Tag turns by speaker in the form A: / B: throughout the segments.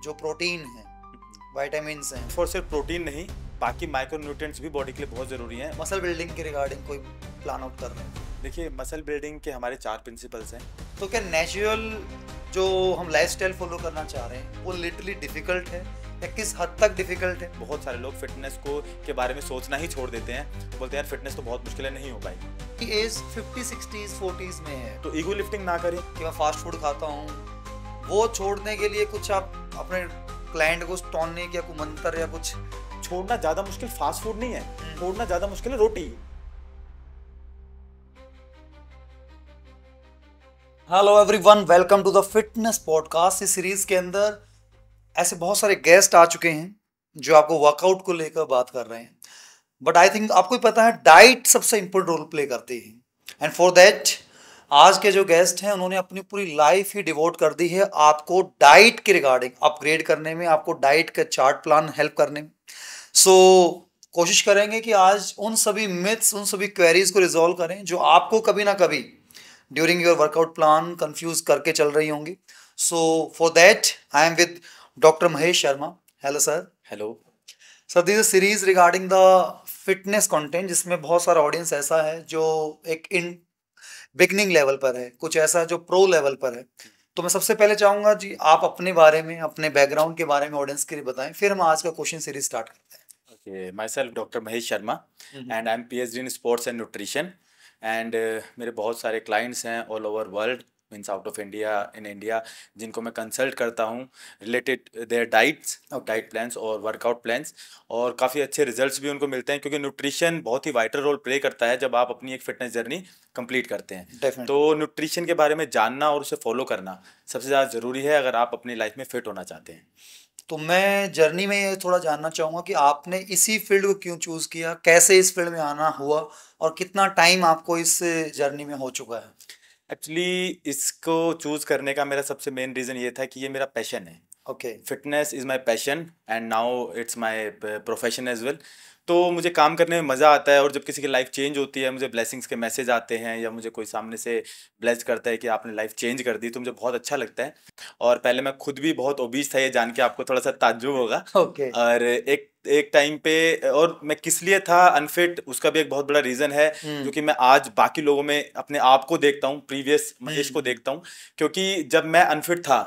A: जो प्रोटीन है, विटामिन्स हैं,
B: फॉर सिर्फ प्रोटीन नहीं, बाकी माइक्रोन्यूट्रिएंट्स भी बॉडी के लिए बहुत ज़रूरी हैं।
A: मसल बिल्डिंग के रिगार्डिंग कोई प्लान आउट कर रहे हैं?
B: देखिए, मसल बिल्डिंग के हमारे 4 प्रिंसिपल्स हैं।
A: तो क्या नेचुरल जो हम लाइफस्टाइल फॉलो करना चाह रहे हैं वो लिटरली डिफिकल्ट है या किस हद तक डिफिकल्ट है?
B: बहुत सारे लोग फिटनेस को के बारे में सोचना ही छोड़ देते हैं, बोलते हैं यार फिटनेस तो बहुत मुश्किल है, नहीं हो पाएगी।
A: कि एज 50, 60s, 40s में है
B: तो ईगो लिफ्टिंग ना करें
A: कि मैं फास्ट फूड खाता हूँ, वो छोड़ने के लिए कुछ आप अपने क्लाइंट को टॉनिक या कोई मंत्र या कुछ?
B: छोड़ना ज़्यादा मुश्किल फास्ट फूड नहीं है, छोड़ना ज़्यादा मुश्किल है रोटी।
A: Hello everyone, welcome to the fitness podcast. इस सीरीज के अंदर ऐसे बहुत सारे गेस्ट आ चुके हैं जो आपको वर्कआउट को लेकर बात कर रहे हैं, बट आई थिंक आपको ही पता है डाइट सबसे इंपॉर्टेंट रोल प्ले करती है। एंड फॉर दैट आज के जो गेस्ट हैं उन्होंने अपनी पूरी लाइफ ही डिवोट कर दी है आपको डाइट के रिगार्डिंग अपग्रेड करने में, आपको डाइट का चार्ट प्लान हेल्प करने में। सो कोशिश करेंगे कि आज उन सभी मिथ्स, उन सभी क्वेरीज को रिजॉल्व करें जो आपको कभी ना कभी during your workout plan confuse करके चल रही होंगी। So for that I am with doctor Mahesh Sharma. Hello sir.
B: Hello
A: sir, this is series regarding the fitness content जिसमें बहुत सारा ऑडियंस ऐसा है जो एक इन बिगनिंग लेवल पर है, कुछ ऐसा जो प्रो लेवल पर है। तो मैं सबसे पहले चाहूंगा जी आप अपने बारे में, अपने बैकग्राउंड के बारे में ऑडियंस के लिए बताएं, फिर हम आज का क्वेश्चन सीरीज स्टार्ट करते हैं।
B: Okay, myself doctor Mahesh Sharma and I am PhD in sports and nutrition and मेरे बहुत सारे क्लाइंट्स हैं all over world, means out of India, in India, जिनको मैं कंसल्ट करता हूँ related their diets, diet plans और वर्कआउट प्लान्स, और काफ़ी अच्छे रिजल्ट्स भी उनको मिलते हैं क्योंकि न्यूट्रिशन बहुत ही वाइटल रोल प्ले करता है जब आप अपनी एक फिटनेस जर्नी कंप्लीट करते हैं।
A: Definitely.
B: तो न्यूट्रिशन के बारे में जानना और उसे फॉलो करना सबसे ज़्यादा ज़रूरी है अगर आप अपनी लाइफ में फिट होना चाहते हैं।
A: तो मैं जर्नी में ये थोड़ा जानना चाहूंगा कि आपने इसी फील्ड को क्यों चूज किया, कैसे इस फील्ड में आना हुआ और कितना टाइम आपको इस जर्नी में हो चुका है?
B: एक्चुअली इसको चूज़ करने का मेरा सबसे मेन रीज़न ये था कि ये मेरा पैशन है।
A: Okay.
B: Fitness is my passion and now it's my profession as well. तो मुझे काम करने में मज़ा आता है और जब किसी की लाइफ चेंज होती है, मुझे ब्लेसिंग्स के मैसेज आते हैं या मुझे कोई सामने से ब्लेस करता है कि आपने लाइफ चेंज कर दी, तो मुझे बहुत अच्छा लगता है। और पहले मैं खुद भी बहुत ओबीस था, ये जान के आपको थोड़ा सा ताज्जुब होगा।
A: ओके।
B: और एक एक टाइम पे, और मैं किस लिए था अनफिट उसका भी एक बहुत बड़ा रीज़न है जो कि मैं आज बाकी लोगों में अपने आप को देखता हूँ, प्रीवियस महेश को देखता हूँ, क्योंकि जब मैं अनफिट था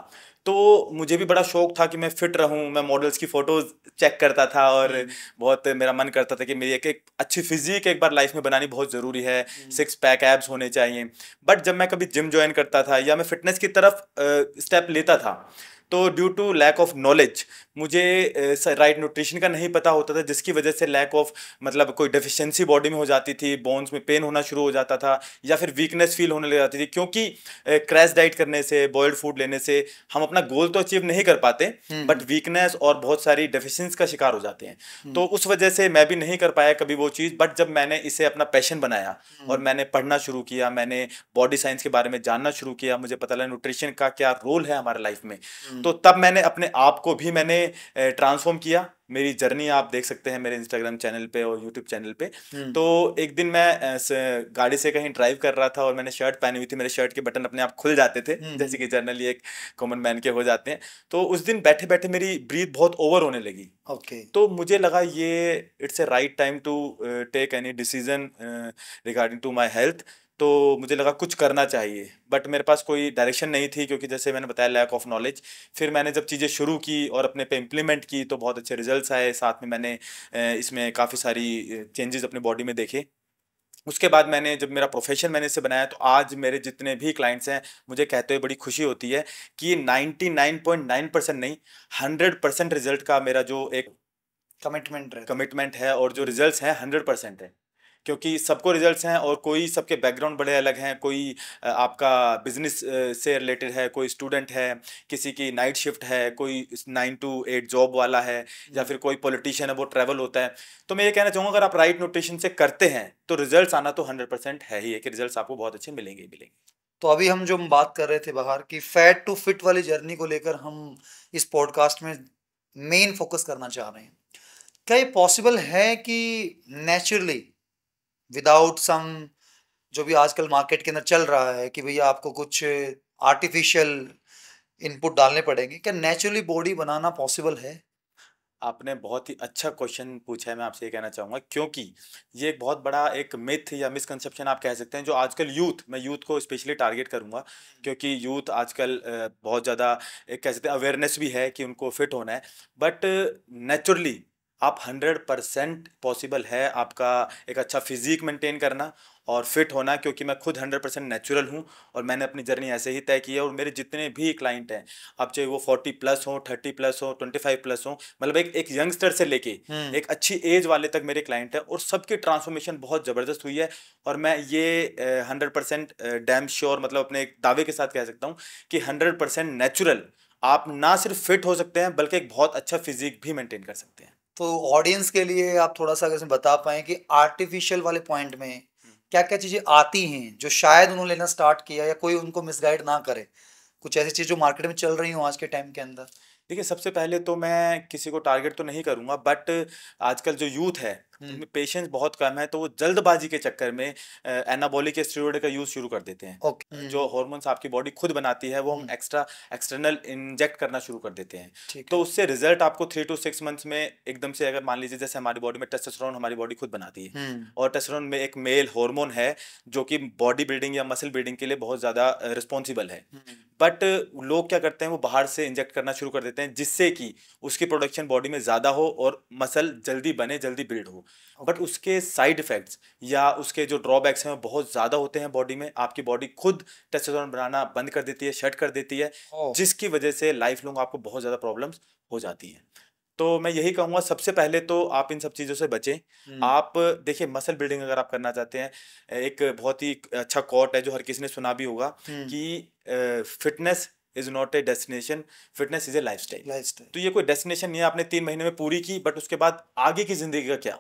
B: तो मुझे भी बड़ा शौक था कि मैं फिट रहूं। मैं मॉडल्स की फोटोज चेक करता था और बहुत मेरा मन करता था कि मेरी एक अच्छी फिजिक एक बार लाइफ में बनानी बहुत ज़रूरी है, 6 पैक एब्स होने चाहिए। बट जब मैं कभी जिम ज्वाइन करता था या मैं फिटनेस की तरफ स्टेप लेता था, तो due to lack of knowledge मुझे राइट न्यूट्रिशन का नहीं पता होता था, जिसकी वजह से लैक ऑफ मतलब कोई डेफिशिएंसी बॉडी में हो जाती थी, बोन्स में पेन होना शुरू हो जाता था या फिर वीकनेस फील होने लग जाती थी, क्योंकि क्रैश डाइट करने से, बॉइल्ड फूड लेने से हम अपना गोल तो अचीव नहीं कर पाते बट वीकनेस और बहुत सारी डेफिशिएंसी का शिकार हो जाते हैं। तो उस वजह से मैं भी नहीं कर पाया कभी वो चीज़। बट जब मैंने इसे अपना पैशन बनाया और मैंने पढ़ना शुरू किया, मैंने बॉडी साइंस के बारे में जानना शुरू किया, मुझे पता लगा न्यूट्रिशन का क्या रोल है हमारे लाइफ में, तो तब मैंने अपने आप को भी मैंने ट्रांसफॉर्म किया। मेरी जर्नी आप देख सकते हैं मेरे इंस्टाग्राम चैनल पे और यूट्यूब चैनल पे। तो एक दिन मैं गाड़ी से कहीं ड्राइव कर रहा था और मैंने शर्ट पहनी हुई थी, मेरे शर्ट के बटन अपने आप खुल जाते थे जैसे कि जनरली एक कॉमन मैन के हो जाते हैं। तो उस दिन बैठे बैठे मेरी ब्रीथ बहुत ओवर होने लगी।
A: ओके।
B: तो मुझे लगा ये it's a right time to take any decision regarding to my health. तो मुझे लगा कुछ करना चाहिए, बट मेरे पास कोई डायरेक्शन नहीं थी क्योंकि जैसे मैंने बताया लैक ऑफ नॉलेज। फिर मैंने जब चीज़ें शुरू की और अपने पे इम्प्लीमेंट की तो बहुत अच्छे रिजल्ट्स आए, साथ में मैंने इसमें काफ़ी सारी चेंजेस अपने बॉडी में देखे। उसके बाद मैंने जब मेरा प्रोफेशन मैंने इसे बनाया तो आज मेरे जितने भी क्लाइंट्स हैं मुझे कहते हुए बड़ी खुशी होती है कि 99.9% नहीं, 100% रिजल्ट का मेरा जो एक कमिटमेंट है और जो रिजल्ट्स हैं 100% है। क्योंकि सबको रिजल्ट्स हैं और कोई सबके बैकग्राउंड बड़े अलग हैं। कोई आपका बिजनेस से रिलेटेड है, कोई स्टूडेंट है, किसी की नाइट शिफ्ट है, कोई 9 to 8 जॉब वाला है, या फिर कोई पॉलिटिशियन है वो ट्रैवल होता है। तो मैं ये कहना चाहूँगा अगर आप राइट न्यूट्रिशन से करते हैं तो रिजल्ट्स आना तो 100% है ही है कि रिजल्ट्स आपको बहुत अच्छे मिलेंगे ही मिलेंगे।
A: तो अभी हम जो बात कर रहे थे बाहर की फैट टू फिट वाली जर्नी को लेकर हम इस पॉडकास्ट में मेन फोकस करना चाह रहे हैं। क्या ये पॉसिबल है कि नेचुरली विदाउट सम जो भी आजकल मार्केट के अंदर चल रहा है कि भैया आपको कुछ आर्टिफिशियल इनपुट डालने पड़ेंगे, क्या नेचुरली बॉडी बनाना पॉसिबल है?
B: आपने बहुत ही अच्छा क्वेश्चन पूछा है, मैं आपसे ये कहना चाहूँगा, क्योंकि ये एक बहुत बड़ा एक मिथ या मिसकंसेप्शन आप कह सकते हैं जो आजकल मैं यूथ को स्पेशली टारगेट करूँगा, क्योंकि यूथ आजकल बहुत ज़्यादा एक कह सकते हैं अवेयरनेस भी है कि उनको फिट होना है, बट नेचुरली आप 100% पॉसिबल है आपका एक अच्छा फिजिक मेंटेन करना और फिट होना, क्योंकि मैं खुद 100% नेचुरल हूँ और मैंने अपनी जर्नी ऐसे ही तय की है। और मेरे जितने भी क्लाइंट हैं, अब चाहे वो 40+ हो, 30+ हो, 25+ हो, मतलब एक यंगस्टर से लेके
A: हम्म।
B: एक अच्छी एज वाले तक मेरे क्लाइंट हैं, और सबकी ट्रांसफॉर्मेशन बहुत ज़बरदस्त हुई है। और मैं ये 100% डैम श्योर, मतलब अपने एक दावे के साथ कह सकता हूँ कि 100% नेचुरल आप ना सिर्फ फिट हो सकते हैं बल्कि एक बहुत अच्छा फिजिक भी मेंटेन कर सकते हैं।
A: तो ऑडियंस के लिए आप थोड़ा सा अगर बता पाएं कि आर्टिफिशियल वाले पॉइंट में क्या क्या चीजें आती हैं जो शायद उन्होंने लेना स्टार्ट किया, या कोई उनको मिसगाइड ना करे, कुछ ऐसी चीज जो मार्केट में चल रही हो आज के टाइम के अंदर?
B: देखिए, सबसे पहले तो मैं किसी को टारगेट तो नहीं करूंगा, बट आजकल जो यूथ है
A: हम्म।
B: उनमें पेशेंस बहुत कम है, तो वो जल्दबाजी के चक्कर में एनाबॉलिक स्टेरॉइड का यूज शुरू कर देते हैं।
A: ओके।
B: जो हार्मोन्स आपकी बॉडी खुद बनाती है वो हम
A: हम्म।
B: एक्सटर्नल इंजेक्ट करना शुरू कर देते हैं।
A: ठीक
B: तो
A: है।
B: उससे रिजल्ट आपको 3 to 6 मंथ्स में एकदम से, अगर मान लीजिए जैसे हमारी बॉडी में टेस्टोस्टेरोन हमारी बॉडी खुद बनाती है,
A: हम्म।
B: और टेस्टोस्टेरोन में एक मेल हार्मोन है जो कि बॉडी बिल्डिंग या मसल बिल्डिंग के लिए बहुत ज़्यादा रिस्पॉन्सिबल है।
A: हम्म।
B: बट लोग क्या करते हैं, वो बाहर से इंजेक्ट करना शुरू कर देते हैं जिससे कि उसकी प्रोडक्शन बॉडी में ज़्यादा हो और मसल जल्दी बने, जल्दी बिल्ड हो। But
A: okay.
B: उसके साइड इफ़ेक्ट्स या उसके जो ड्रॉबैक्स हैं वो बहुत ज़्यादा होते हैं बॉडी में। आपकी बॉडी खुद टेस्टोस्टेरोन बनाना बंद कर देती है, शट कर देती है,
A: ओ।
B: जिसकी वजह से लाइफ लॉन्ग आपको बहुत ज़्यादा प्रॉब्लम्स हो जाती हैं। तो मैं यही कहूँगा, सबसे पहले तो आप इन सब चीज़ों से बचें।
A: हम्म।
B: आप देखिए, मसल बिल्डिंग अगर आप करना चाहते हैं, एक बहुत ही अच्छा कोट है जो हर किसी ने सुना भी होगा
A: हम्म।
B: कि fitness is not a destination, fitness is a lifestyle.
A: Lifestyle.
B: तो ये कोई डेस्टिनेशन नहीं है आपने 3 महीने में पूरी की, बट उसके बाद आगे की जिंदगी का क्या,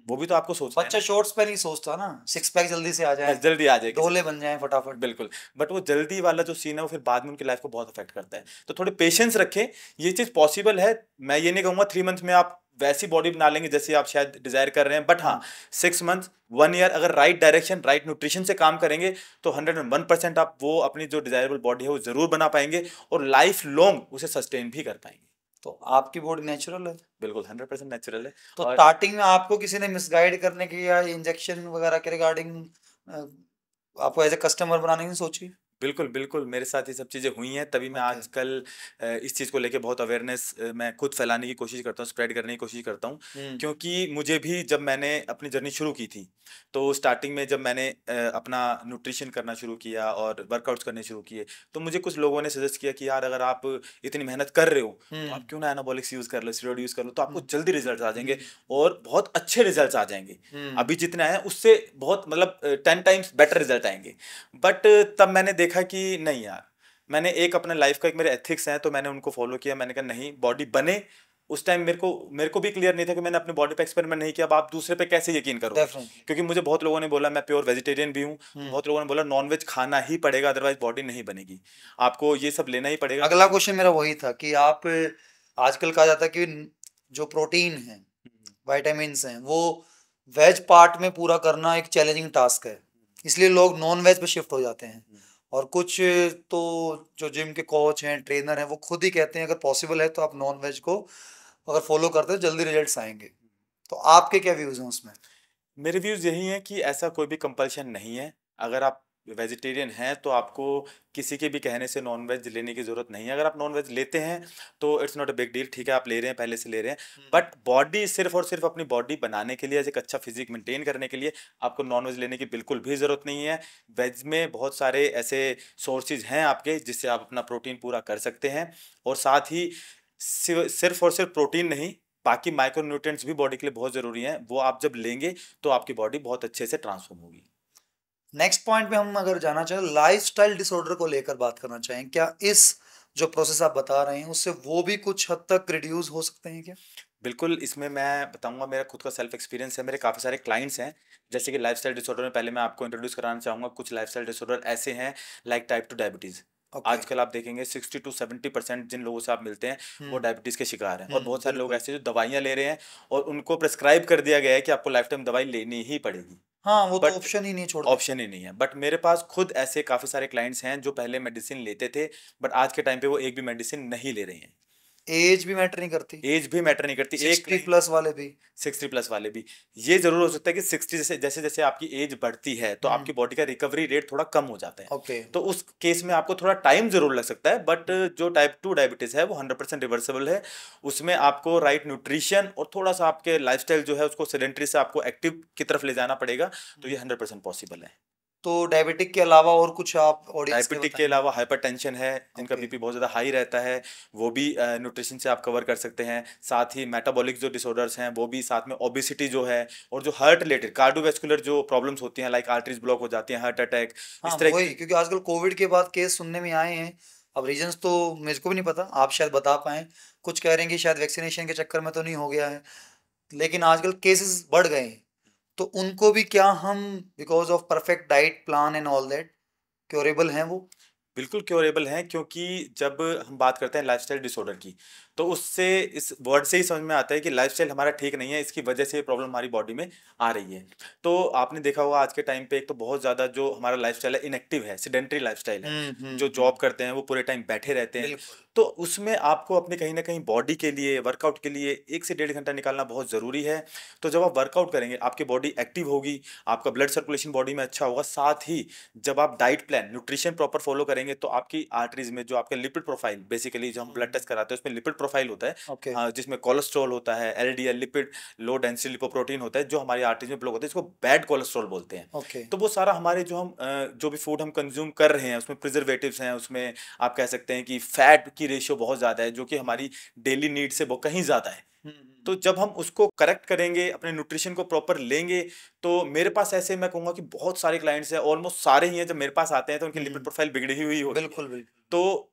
B: वो भी तो आपको सोचना है
A: बच्चा
B: ना।
A: शॉर्ट्स पे नहीं सोचता ना, सिक्स पैक जल्दी से आ जाए,
B: बस जल्दी आ जाए किसी
A: डोले
B: को,
A: बन जाए फटाफट।
B: बिल्कुल। बट वो जल्दी वाला जो सीन है वो फिर बाद में उनकी लाइफ को बहुत अफेक्ट करता है। तो थोड़े पेशेंस रखें, ये चीज़ पॉसिबल है। मैं ये नहीं कहूँगा 3 मंथ्स में आप वैसी बॉडी बना लेंगे जैसी आप शायद डिजायर कर रहे हैं, बट हाँ, 6 मंथ्स, 1 ईयर अगर राइट डायरेक्शन, राइट न्यूट्रिशन से काम करेंगे तो 101% आप वो अपनी जो डिजायरेबल बॉडी है वो जरूर बना पाएंगे और लाइफ लॉन्ग उसे सस्टेन भी कर पाएंगे।
A: तो आपकी बॉडी नेचुरल है?
B: बिल्कुल 100% नेचुरल है।
A: तो
B: और
A: स्टार्टिंग में आपको किसी ने मिसगाइड करने की या इंजेक्शन वगैरह के रिगार्डिंग आपको एज ए कस्टमर बनाने की सोची?
B: बिल्कुल, बिल्कुल, मेरे साथ ये सब चीज़ें हुई हैं, तभी मैं
A: ओके।
B: आजकल इस चीज़ को लेके बहुत अवेयरनेस मैं खुद फैलाने की कोशिश करता हूँ, स्प्रेड करने की कोशिश करता हूँ।
A: हम्म।
B: क्योंकि मुझे भी जब मैंने अपनी जर्नी शुरू की थी, तो स्टार्टिंग में जब मैंने अपना न्यूट्रिशन करना शुरू किया और वर्कआउट्स करने शुरू किए, तो मुझे कुछ लोगों ने सजेस्ट किया कि यार, अगर आप इतनी मेहनत कर रहे हो, तो आप क्यों ना एनाबॉलिक्स यूज़ कर लो, स्टेरॉइड यूज़ कर लो, तो आपको
A: हम्म।
B: जल्दी रिजल्ट्स आ जाएँगे और बहुत अच्छे रिजल्ट्स आ जाएँगे।
A: हम्म।
B: अभी जितना है उससे बहुत, मतलब 10 टाइम्स बेटर रिजल्ट आएँगे। बट तब मैंने देखा कि नहीं यार, मैंने एक अपने लाइफ का एक मेरे एथिक्स हैं, तो मैंने उनको फॉलो किया। मैंने कहा नहीं, बॉडी बने। उस टाइम मेरे को भी क्लियर नहीं था कि मैंने अपनी बॉडी पे एक्सपेरिमेंट नहीं किया, अब आप दूसरे पे कैसे यकीन करोगे।
A: डेफिनेटली।
B: क्योंकि मुझे बहुत लोगों ने बोला, मैं प्योर वेजिटेरियन भी हूँ,
A: हम्म।
B: बहुत लोगों ने बोला नॉन वेज खाना ही पड़ेगा अदरवाइज बॉडी नहीं बनेगी, आपको ये सब लेना ही पड़ेगा।
A: अगला क्वेश्चन मेरा वही था कि आप, आजकल कहा जाता है कि जो प्रोटीन है, विटामिन्स हैं, वो वेज पार्ट में पूरा करना एक चैलेंजिंग टास्क है, इसलिए लोग नॉन वेज पे शिफ्ट हो जाते हैं। और कुछ तो जो जिम के कोच हैं, ट्रेनर हैं, वो खुद ही कहते हैं अगर पॉसिबल है तो आप नॉन वेज को अगर फॉलो करते हो जल्दी रिजल्ट्स आएंगे। तो आपके क्या व्यूज हैं उसमें?
B: मेरे व्यूज़ यही हैं कि ऐसा कोई भी कंपल्शन नहीं है। अगर आप वेजिटेरियन हैं तो आपको किसी के भी कहने से नॉन वेज लेने की ज़रूरत नहीं है। अगर आप नॉन वेज लेते हैं तो it's not a big deal, ठीक है, आप ले रहे हैं, पहले से ले रहे हैं। बट बॉडी सिर्फ और सिर्फ अपनी बॉडी बनाने के लिए, एक अच्छा फिजिक मेंटेन करने के लिए आपको नॉन वेज लेने की बिल्कुल भी ज़रूरत नहीं है। वेज में बहुत सारे ऐसे सोर्सेज हैं आपके जिससे आप अपना प्रोटीन पूरा कर सकते हैं। और साथ ही सिर्फ और सिर्फ प्रोटीन नहीं, बाकी माइक्रो न्यूट्रिएंट्स भी बॉडी के लिए बहुत ज़रूरी हैं। वो आप जब लेंगे तो आपकी बॉडी बहुत अच्छे से ट्रांसफॉर्म होगी।
A: नेक्स्ट पॉइंट पे हम अगर जाना चाहें, लाइफस्टाइल डिसऑर्डर को लेकर बात करना चाहें, क्या इस जो प्रोसेस आप बता रहे हैं उससे वो भी कुछ हद तक रिड्यूस हो सकते हैं क्या?
B: बिल्कुल, इसमें मैं बताऊँगा, मेरा खुद का सेल्फ एक्सपीरियंस है, मेरे काफ़ी सारे क्लाइंट्स हैं। जैसे कि लाइफ़स्टाइल डिसऑर्डर में पहले मैं आपको इंट्रोड्यूस कराना चाहूँगा, कुछ लाइफ़स्टाइल डिसऑर्डर ऐसे हैं लाइक टाइप 2 डायबिटीज़।
A: ओके।
B: आजकल आप देखेंगे 60 टू 70% जिन लोगों से आप मिलते हैं, वो
A: हम्म।
B: डायबिटीज़ के शिकार हैं। और बहुत सारे लोग
A: बिल्कुल।
B: ऐसे हैं जो दवाइयाँ ले रहे हैं और उनको प्रिस्क्राइब कर दिया गया है कि आपको लाइफ़ टाइम दवाई लेनी ही पड़ेगी।
A: हाँ, वो तो
B: बट
A: ऑप्शन ही नहीं छोड़ते।
B: ऑप्शन ही नहीं है। बट मेरे पास खुद ऐसे काफी सारे क्लाइंट्स हैं जो पहले मेडिसिन लेते थे, बट आज के टाइम पे वो एक भी मेडिसिन नहीं ले रहे हैं।
A: एज भी मैटर नहीं करती,
B: एज भी मैटर नहीं करती। एक
A: 60
B: क्लाइंट,
A: प्लस वाले भी।
B: 60+ वाले भी। ये जरूर हो सकता है कि 60 जैसे जैसे जैसे आपकी एज बढ़ती है तो
A: हम्म।
B: आपकी बॉडी का रिकवरी रेट थोड़ा कम हो जाता है।
A: ओके।
B: तो उस केस में आपको थोड़ा टाइम जरूर लग सकता है, बट जो टाइप 2 डायबिटीज है वो 100% रिवर्सिबल है। उसमें आपको राइट न्यूट्रिशन और थोड़ा सा आपके लाइफस्टाइल जो है उसको सेडेंट्री से आपको एक्टिव की तरफ ले जाना पड़ेगा। तो ये 100% पॉसिबल है।
A: तो डायबिटिक के अलावा और कुछ आप ऑडियंस के लिए
B: डायबिटिक के
A: बताएंगे?
B: अलावा हाइपरटेंशन है, जिनका
A: ओके।
B: बीपी बहुत ज़्यादा हाई रहता है, वो भी न्यूट्रिशन से आप कवर कर सकते हैं। साथ ही मेटाबॉलिक जो डिसऑर्डर्स हैं वो भी, साथ में ओबेसिटी जो है, और जो हार्ट रिलेटेड कार्डियोवैस्कुलर जो प्रॉब्लम्स होती हैं, लाइक आर्टरीज ब्लॉक हो जाती हैं, हार्ट अटैक,
A: हाँ
B: इस तरह
A: वही,
B: की।
A: क्योंकि आजकल कोविड के बाद केस सुनने में आए हैं। अब रीजंस तो मुझको भी नहीं पता, आप शायद बता पाएं। कुछ कह रहे हैं कि शायद वैक्सीनेशन के चक्कर में तो नहीं हो गया है, लेकिन आजकल केसेस बढ़ गए हैं। तो उनको भी क्या हम, because of perfect diet plan and all that, curable हैं वो?
B: बिल्कुल क्योरेबल हैं, क्योंकि जब हम बात करते हैं लाइफस्टाइल डिसऑर्डर की, तो उससे, इस वर्ड से ही समझ में आता है कि लाइफस्टाइल हमारा ठीक नहीं है, इसकी वजह से ये प्रॉब्लम हमारी बॉडी में आ रही है। तो आपने देखा होगा आज के टाइम पे एक तो बहुत ज़्यादा जो हमारा लाइफस्टाइल है इनएक्टिव है, सिडेंट्री लाइफस्टाइल है। जो जॉब
A: हम्म।
B: करते हैं वो पूरे टाइम बैठे रहते हैं।
A: बिल्कुल।
B: तो उसमें आपको अपने कहीं ना कहीं बॉडी के लिए, वर्कआउट के लिए 1 से 1.5 घंटा निकालना बहुत ज़रूरी है। तो जब आप वर्कआउट करेंगे आपकी बॉडी एक्टिव होगी, आपका ब्लड सर्कुलेशन बॉडी में अच्छा होगा। साथ ही जब आप diet plan, nutrition proper follow करेंगे तो आपकी आर्टरीज में जो आपका लिपिड प्रोफाइल, बेसिकली जो हम ब्लड टेस्ट कराते हैं उसमें लिपिड प्रोफाइल होता है,
A: ओके।
B: जिसमें कोलेस्ट्रॉल होता है, LDL lipid, low density lipoprotein होता है, जो हमारी आर्टरीज में ब्लॉक होता है, इसको बैड कोलेस्ट्रॉल बोलते हैं।
A: ओके।
B: तो वो सारा हमारे जो हम जो भी फूड हम कंज्यूम कर रहे हैं उसमें प्रिजर्वेटिव्स हैं, उसमें आप कह सकते हैं कि फैट की रेशियो बहुत ज़्यादा है, जो कि हमारी डेली नीड से वो कहीं ज़्यादा है। तो जब हम उसको करेक्ट करेंगे, अपने न्यूट्रिशन को प्रॉपर लेंगे, तो मेरे पास ऐसे मैं कहूँगा कि बहुत सारे क्लाइंट्स हैं, ऑलमोस्ट सारे ही हैं, जब मेरे पास आते हैं तो उनकी लिपिड प्रोफाइल बिगड़ी हुई होती है।
A: बिल्कुल बिल्कुल।
B: तो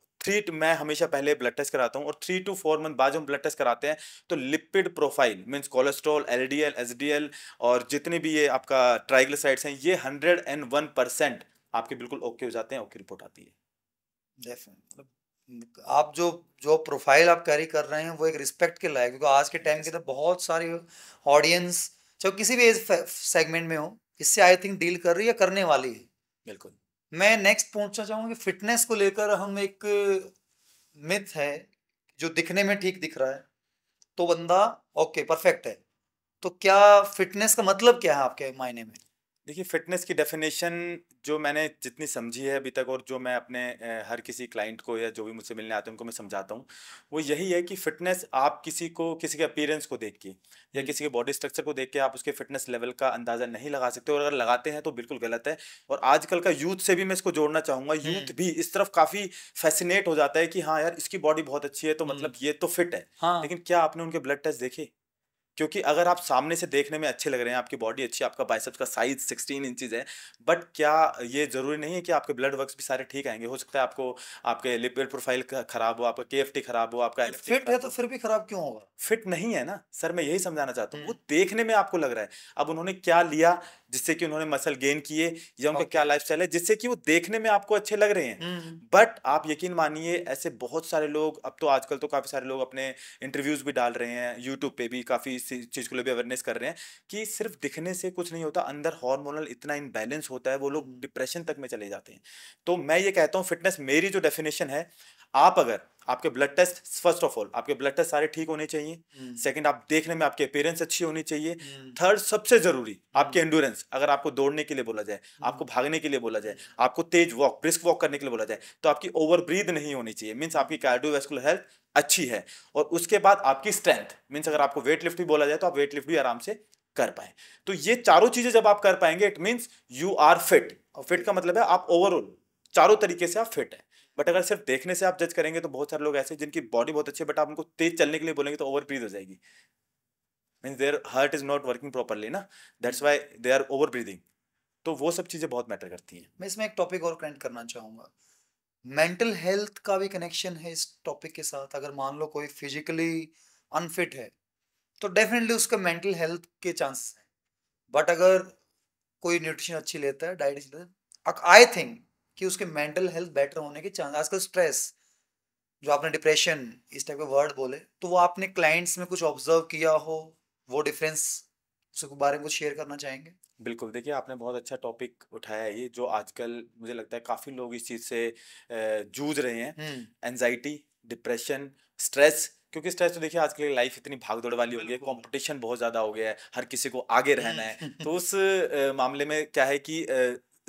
B: मैं हमेशा पहले ब्लड टेस्ट कराता हूँ, और 3 to 4 मंथ बाद जब हम ब्लड टेस्ट कराते हैं तो lipid profile means cholesterol, LDL, SDL, और जितने भी ये आपका ट्राइग्लिसराइड्स हैं, ये 101% आपके बिल्कुल ओके हो जाते हैं, ओके रिपोर्ट आती है।
A: डेफिनेटली आप जो जो प्रोफाइल आप कैरी कर रहे हैं वो एक रिस्पेक्ट के लायक है, क्योंकि आज के टाइम के
B: Yes.
A: तो बहुत सारी ऑडियंस, चाहे किसी भी एज सेगमेंट में हो, इससे आई थिंक डील कर रही है, करने वाली है।
B: बिल्कुल।
A: मैं नेक्स्ट पूछना चाहूंगा कि फिटनेस को लेकर हम एक मिथ है, जो दिखने में ठीक दिख रहा है तो बंदा ओके परफेक्ट है। तो क्या फिटनेस का मतलब क्या है आपके मायने में?
B: देखिए, फिटनेस की डेफिनेशन जो मैंने जितनी समझी है अभी तक, और जो मैं अपने हर किसी क्लाइंट को या जो भी मुझसे मिलने आते हैं उनको मैं समझाता हूँ, वो यही है कि फिटनेस आप किसी को, किसी के अपीयरेंस को देख के या
A: हम्म।
B: किसी के बॉडी स्ट्रक्चर को देख के आप उसके फिटनेस लेवल का अंदाज़ा नहीं लगा सकते, और अगर लगाते हैं तो बिल्कुल गलत है। और आजकल का यूथ से भी मैं इसको जोड़ना चाहूँगा, यूथ भी इस तरफ काफ़ी फैसिनेट हो जाता है कि हाँ यार, इसकी बॉडी बहुत अच्छी है तो
A: हम्म।
B: मतलब ये तो फिट है।
A: हाँ।
B: लेकिन क्या आपने उनके ब्लड टेस्ट देखे? क्योंकि अगर आप सामने से देखने में अच्छे लग रहे हैं, आपकी बॉडी अच्छी है, आपका बाइसेप्स का साइज 16 इंचेस है, बट क्या ये जरूरी नहीं है कि आपके ब्लड वर्क्स भी सारे ठीक आएंगे? हो सकता है आपको, आपके लिपिड प्रोफाइल खराब हो, आपका केएफटी खराब हो, आपका एलएफटी
A: फिट है
B: खराब
A: तो
B: हो।
A: फिर भी खराब क्यों होगा?
B: फिट नहीं है ना सर, मैं यही समझाना चाहता हूँ। वो
A: हम्म।
B: देखने में आपको लग रहा है, अब उन्होंने क्या लिया जिससे कि उन्होंने मसल गेन किए, या उनका क्या
A: ओके।
B: लाइफस्टाइल है जिससे कि वो देखने में आपको अच्छे लग रहे हैं।
A: हम्म।
B: बट आप यकीन मानिए, ऐसे बहुत सारे लोग, अब तो आजकल तो काफी सारे लोग अपने इंटरव्यूज भी डाल रहे हैं, यूट्यूब पे भी काफी इस चीज को लेकर अवेयरनेस कर रहे हैं कि सिर्फ दिखने से कुछ नहीं होता, अंदर हार्मोनल इतना इनबैलेंस होता है, वो लोग
A: हम्म।
B: डिप्रेशन तक में चले जाते हैं। तो मैं ये कहता हूँ, फिटनेस मेरी जो डेफिनेशन है, आप अगर आपके blood test, first of all आपके ब्लड टेस्ट सारे ठीक होने चाहिए।
A: हम्म।
B: सेकंड, आप देखने में आपकी अपीयरेंस अच्छी होनी चाहिए।
A: हम्म।
B: थर्ड, सबसे जरूरी आपकी
A: हम्म।
B: एंड्योरेंस, अगर आपको दौड़ने के लिए बोला जाए, आपको
A: हम्म।
B: भागने के लिए बोला जाए, आपको तेज वॉक, ब्रिस्क वॉक करने के लिए बोला जाए, तो आपकी ओवर ब्रीद नहीं होनी चाहिए, मीन्स आपकी कार्डियोवैस्कुलर हेल्थ अच्छी है। और उसके बाद आपकी स्ट्रेंथ, मीन्स अगर आपको वेट लिफ्ट भी बोला जाए तो आप वेट लिफ्ट भी आराम से कर पाए। तो ये चारों चीजें जब आप कर पाएंगे, it means you are fit. Fit
A: okay.
B: का मतलब है आप ओवरऑल चारों तरीके से आप फिट है। बट अगर सिर्फ देखने से आप जज करेंगे तो बहुत सारे लोग ऐसे हैं जिनकी बॉडी बहुत अच्छी है, बट आप उनको तेज चलने के लिए बोलेंगे तो ओवर ब्रीद हो जाएगी, means their heart is not working properly ना, that's why they are over breathing. तो वो सब चीजें बहुत मैटर करती हैं।
A: मैं इसमें एक टॉपिक और कनेक्ट करना चाहूंगा। मेंटल हेल्थ का भी कनेक्शन है इस टॉपिक के साथ। अगर मान लो कोई फिजिकली अनफिट है तो डेफिनेटली उसका मेंटल हेल्थ के चांसेस हैं। बट अगर कोई न्यूट्रिशन अच्छी लेता है, डाइट अच्छी लेता है, आई थिंक कि उसके मेंटल हेल्थ बेटर होने के चांस। आजकल स्ट्रेस, जो आपने डिप्रेशन इस टाइप के वर्ड बोले, तो वो आपने क्लाइंट्स में कुछ ऑब्जर्व किया हो, वो डिफरेंस उसके बारे में कुछ शेयर करना चाहेंगे?
B: बिल्कुल, देखिए आपने बहुत अच्छा टॉपिक उठाया है ये, जो आजकल मुझे लगता है काफ़ी लोग इस चीज़ से जूझ रहे हैं।
A: हम्म।
B: एंग्ज़ायटी, डिप्रेशन, स्ट्रेस, क्योंकि स्ट्रेस तो देखिए आजकल लाइफ़ इतनी भाग-दौड़ वाली हो गई है,
A: बिल्कुल।
B: कॉम्पिटिशन बहुत ज़्यादा हो गया है, हर किसी को आगे रहना है।
A: हम्म।
B: तो उस मामले में क्या है कि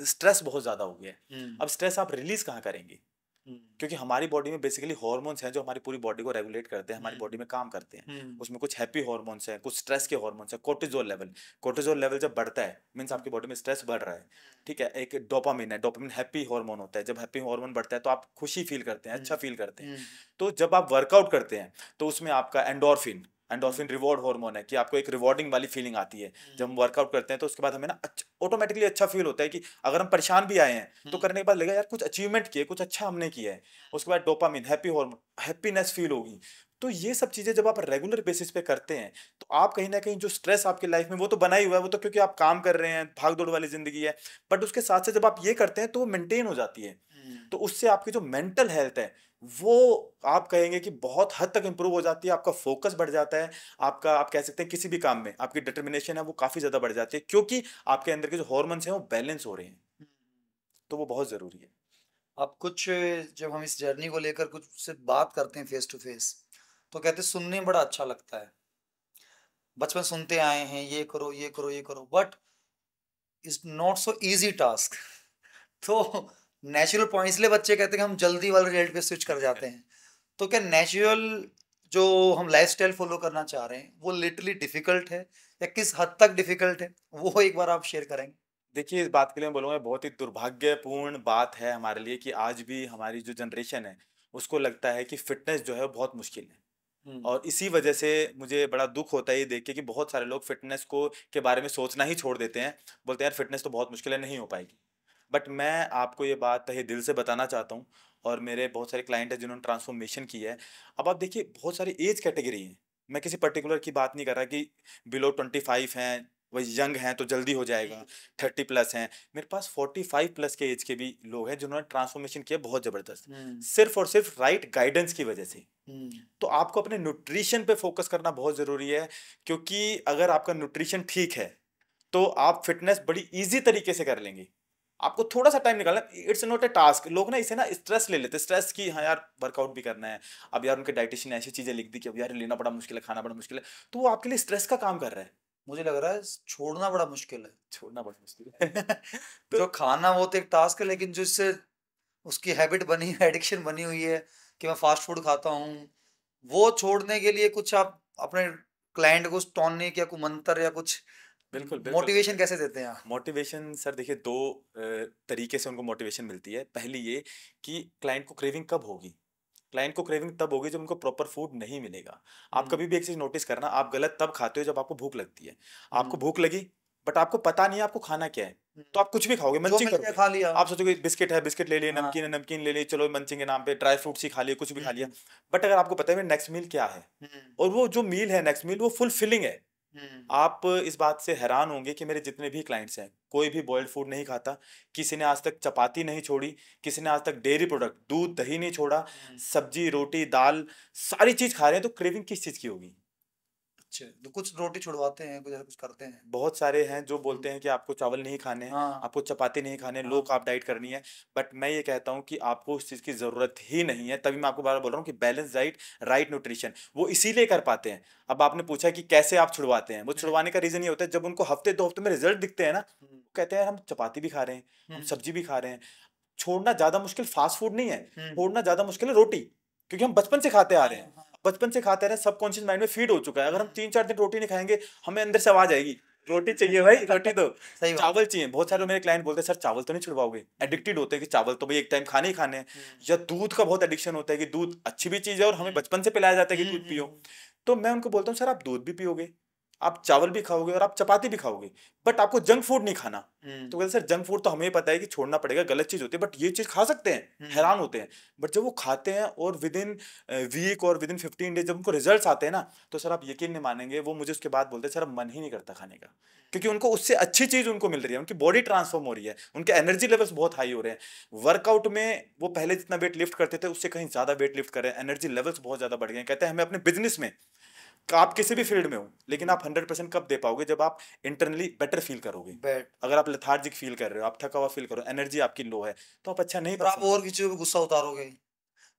B: स्ट्रेस बहुत ज़्यादा हो गया है।
A: हम्म।
B: अब स्ट्रेस आप रिलीज़ कहाँ करेंगे?
A: हम्म।
B: क्योंकि हमारी बॉडी में बेसिकली हॉर्मोन्स हैं जो हमारी पूरी बॉडी को रेगुलेट करते हैं, हमारी बॉडी
A: हम्म।
B: में काम करते हैं।
A: हम्म।
B: उसमें कुछ हैप्पी हॉर्मोन्स हैं, कुछ स्ट्रेस के हॉर्मोन्स हैं। कोर्टिजोल लेवल जब बढ़ता है मीन्स आपकी बॉडी में स्ट्रेस बढ़ रहा है। ठीक है, एक डोपामिन है, डोपामिन हैप्पी हार्मोन होता है। जब हैप्पी हार्मोन बढ़ता है तो आप खुशी फील करते हैं, अच्छा फील करते हैं।
A: हम्म।
B: तो जब आप वर्कआउट करते हैं तो उसमें आपका एंडोर्फिन,
A: हम्म।
B: एंडोर्फिन रिवॉर्ड हार्मोन है कि आपको एक रिवॉर्डिंग वाली फीलिंग आती है। जब हम वर्कआउट करते हैं तो उसके बाद हमें ना ऑटोमेटिकली अच्छा फील होता है कि अगर हम परेशान भी आए हैं तो करने के बाद लगेगा यार कुछ अचीवमेंट किए, कुछ अच्छा हमने किया है। उसके बाद dopamine, happy hormone, happiness feel होगी। तो ये सब चीजें जब आप रेगुलर बेसिस पे करते हैं तो आप कहीं ना कहीं जो स्ट्रेस आपकी लाइफ में वो तो बना ही हुआ है, वो तो क्योंकि आप काम कर रहे हैं, भाग दौड़ वाली जिंदगी है। बट उसके साथ साथ जब आप ये करते हैं तो वो मेंटेन हो जाती है। तो उससे आपकी जो मेंटल हेल्थ है वो आप कहेंगे कि बहुत हद तक इंप्रूव हो जाती है। आपका फोकस बढ़ जाता है, आपका आप कह सकते हैं किसी भी काम में आपकी डिटर्मिनेशन है वो काफी ज्यादा बढ़ जाती है, क्योंकि आपके अंदर के जो हॉर्मोन्स हैं वो बैलेंस हो रहे हैं। तो वो बहुत जरूरी है।
A: अब कुछ जब हम इस जर्नी को लेकर कुछ से बात करते हैं फेस टू फेस, तो कहते हैं सुनने में बड़ा अच्छा लगता है, बचपन सुनते आए हैं ये करो ये करो ये करो, but is not so easy task. तो नेचुरल पॉइंट इसलिए बच्चे कहते हैं कि हम जल्दी वाले रिजल्ट पे स्विच कर जाते हैं। तो क्या नेचुरल जो हम लाइफस्टाइल फॉलो करना चाह रहे हैं वो लिटरली डिफिकल्ट है, या किस हद तक डिफिकल्ट है, वो एक बार आप शेयर करेंगे?
B: देखिए, इस बात के लिए मैं बोलूँगा बहुत ही दुर्भाग्यपूर्ण बात है हमारे लिए कि आज भी हमारी जो जनरेशन है, उसको लगता है कि फ़िटनेस जो है वो बहुत मुश्किल है।
A: हम्म।
B: और इसी वजह से मुझे बड़ा दुःख होता है ये देख के कि बहुत सारे लोग फ़िटनेस को के बारे में सोचना ही छोड़ देते हैं। बोलते हैं यार फ़िटनेस तो बहुत मुश्किल है, नहीं हो पाएगी। बट मैं आपको ये बात तहे दिल से बताना चाहता हूँ, और मेरे बहुत सारे क्लाइंट हैं जिन्होंने ट्रांसफ़ॉर्मेशन की है। अब आप देखिए बहुत सारी ऐज कैटेगरी है। मैं किसी पर्टिकुलर की बात नहीं कर रहा कि बिलो 25 हैं, वो यंग हैं तो जल्दी हो जाएगा, 30 प्लस हैं। मेरे पास 45 प्लस के ऐज के भी लोग हैं जिन्होंने ट्रांसफ़ॉर्मेशन किया बहुत ज़बरदस्त,
A: हम्म।
B: सिर्फ़ और सिर्फ़ राइट गाइडेंस की वजह से।
A: हम्म।
B: तो आपको अपने न्यूट्रिशन पे फ़ोकस करना बहुत ज़रूरी है, क्योंकि अगर आपका न्यूट्रिशन ठीक है, तो आप फ़िटनेस बड़ी ईज़ी तरीके से कर लेंगे। आपको थोड़ा-सा टाइम निकालना है, इट्स नॉट अ टास्क। लोग ना इसे ना स्ट्रेस ले लेते हैं, स्ट्रेस कि हाँ यार वर्कआउट भी करना है। अब यार उनके डायटीशियन ने ऐसी चीज़ें लिख दी कि अब यार लेना बड़ा मुश्किल है, खाना बड़ा मुश्किल है। तो वो आपके लिए स्ट्रेस का काम कर रहा है।
A: मुझे लग रहा है छोड़ना बड़ा मुश्किल
B: छोड़ना बड़ा मुश्किल है।
A: है।
B: तो
A: जो खाना वो तो एक टास्क है, लेकिन जो इससे उसकी हैबिट बनी है, एडिक्शन बनी हुई है कि मैं फास्ट फूड खाता हूँ, वो छोड़ने के लिए कुछ आप अपने क्लाइंट को टॉनिक या कोई मंत्र या कुछ
B: बिल्कुल, बिल्कुल।
A: मोटिवेशन कैसे देते हैं आप?
B: मोटिवेशन सर देखिए 2 तरीके से उनको मोटिवेशन मिलती है। पहली ये कि क्लाइंट को क्रेविंग कब होगी? क्लाइंट को क्रेविंग तब होगी जब उनको प्रॉपर फूड नहीं मिलेगा। आप
A: हम्म।
B: कभी भी एक चीज़ नोटिस करना, आप गलत तब खाते हो जब आपको भूख लगती है। आपको
A: हम्म।
B: भूख लगी बट आपको पता नहीं है आपको खाना क्या है, तो आप कुछ भी खाओगे,
A: जो
B: मंचिंग
A: मिल गया
B: करोगे।
A: खा लिया।
B: आप सोचोगे बिस्किट है, बिस्किट ले लिए,
A: हाँ।
B: नमकीन है, नमकीन ले ली, चलो मंचिंग के नाम पे ड्राई फ्रूट्स ही खा लिए, कुछ भी खा लिया।
A: हम्म।
B: बट अगर आपको पता है नेक्स्ट मील क्या है,
A: हम्म।
B: और वो जो मील है नेक्स्ट मील वो फुलफिलिंग है।
A: हम्म।
B: आप इस बात से हैरान होंगे कि मेरे जितने भी क्लाइंट्स हैं, कोई भी बॉइल्ड फूड नहीं खाता, किसी ने आज तक चपाती नहीं छोड़ी, किसी ने आज तक डेयरी प्रोडक्ट, दूध, दही नहीं छोड़ा,
A: हम्म।
B: सब्जी, रोटी, दाल, सारी चीज़ खा रहे हैं, तो क्रेविंग किस चीज़ की होगी?
A: अच्छा, तो कुछ रोटी छुड़वाते हैं, कुछ ऐसा कुछ करते हैं।
B: बहुत सारे हैं जो
A: हम्म।
B: बोलते हैं कि आपको चावल नहीं खाने हैं,
A: हाँ।
B: आपको चपाती नहीं खाने, लो
A: हाँ।
B: कार्ब डाइट करनी है। बट मैं ये कहता हूँ कि आपको उस चीज़ की ज़रूरत ही नहीं है। तभी मैं आपको बार-बार बोल रहा हूँ कि बैलेंस डाइट, राइट न्यूट्रिशन, वो इसीलिए कर पाते हैं। अब आपने पूछा कि कैसे आप छुड़वाते हैं? वो
A: हम्म।
B: छुड़वाने का रीज़न ये होता है जब उनको हफ्ते 2 हफ्ते में रिजल्ट दिखते हैं ना,
A: हम्म।
B: वो कहते हैं हम चपाती भी खा रहे हैं, हम
A: हम्म।
B: सब्जी भी खा रहे हैं। छोड़ना ज़्यादा मुश्किल फास्ट फूड नहीं है,
A: हम्म।
B: छोड़ना ज़्यादा मुश्किल है रोटी, क्योंकि हम बचपन से खाते आ
A: हाँ।
B: रहे हैं।
A: हाँ।
B: बचपन से खाते आ रहे हैं, सबकॉन्शियस माइंड में फीड हो चुका है। अगर हम
A: हम्म।
B: 3-4 दिन रोटी नहीं खाएँगे, हमें अंदर से आवाज़ आएगी, रोटी चाहिए भाई, रोटी दो।
A: सही बात।
B: चावल चाहिए। बहुत सारे
A: हम्म।
B: मेरे क्लाइंट बोलते हैं सर चावल तो नहीं छुड़वाओगे?
A: हम्म।
B: एडिक्टेड होते हैं कि चावल तो भई एक टाइम खाने ही खाने हैं।
A: हम्म।
B: या दूध का बहुत एडिक्शन होता है कि दूध अच्छी भी चीज़ है और हमें बचपन से पिलाया जाता है कि दूध पियो।
A: हम्म।
B: तो मैं उनको बोलता हूँ सर आप दूध भी पियोगे, आप चावल भी खाओगे और आप चपाती भी खाओगे, बट आपको जंक फूड नहीं खाना।
A: हम्म।
B: तो कहते सर जंक फूड तो हमें पता है कि छोड़ना पड़ेगा, गलत चीज़ होती है, बट ये चीज़ खा सकते हैं।
A: हम्म।
B: हैरान होते हैं। बट जब वो खाते हैं और विदिन वीक और विदिन 15 डेज जब उनको रिजल्ट्स आते हैं ना, तो सर आप यकीन नहीं मानेंगे, वो मुझे उसके बाद बोलते हैं सर अब मन ही नहीं करता खाने का, क्योंकि उनको उससे अच्छी चीज़ उनको मिल रही है, उनकी बॉडी ट्रांसफॉर्म हो रही है, उनके एनर्जी लेवल्स बहुत हाई हो रहे हैं। वर्कआउट में वो पहले जितना वेट लिफ्ट करते थे उससे कहीं ज़्यादा वेट लिफ्ट कर रहे हैं, एनर्जी लेवल्स बहुत ज़्यादा बढ़ गए हैं। कहते हैं हमें अपने बिजनेस में आप किसी भी फील्ड में हो, लेकिन आप 100% कब दे पाओगे? जब आप इंटरनली बेटर फील करोगे।
A: बैट
B: अगर आप लेथार्जिक फील कर रहे हो, आप थका हुआ फील करो, एनर्जी आपकी लो है, तो आप अच्छा नहीं
A: और आप
B: परफॉर्म
A: और
B: कर।
A: किसी पे गुस्सा उतारोगे,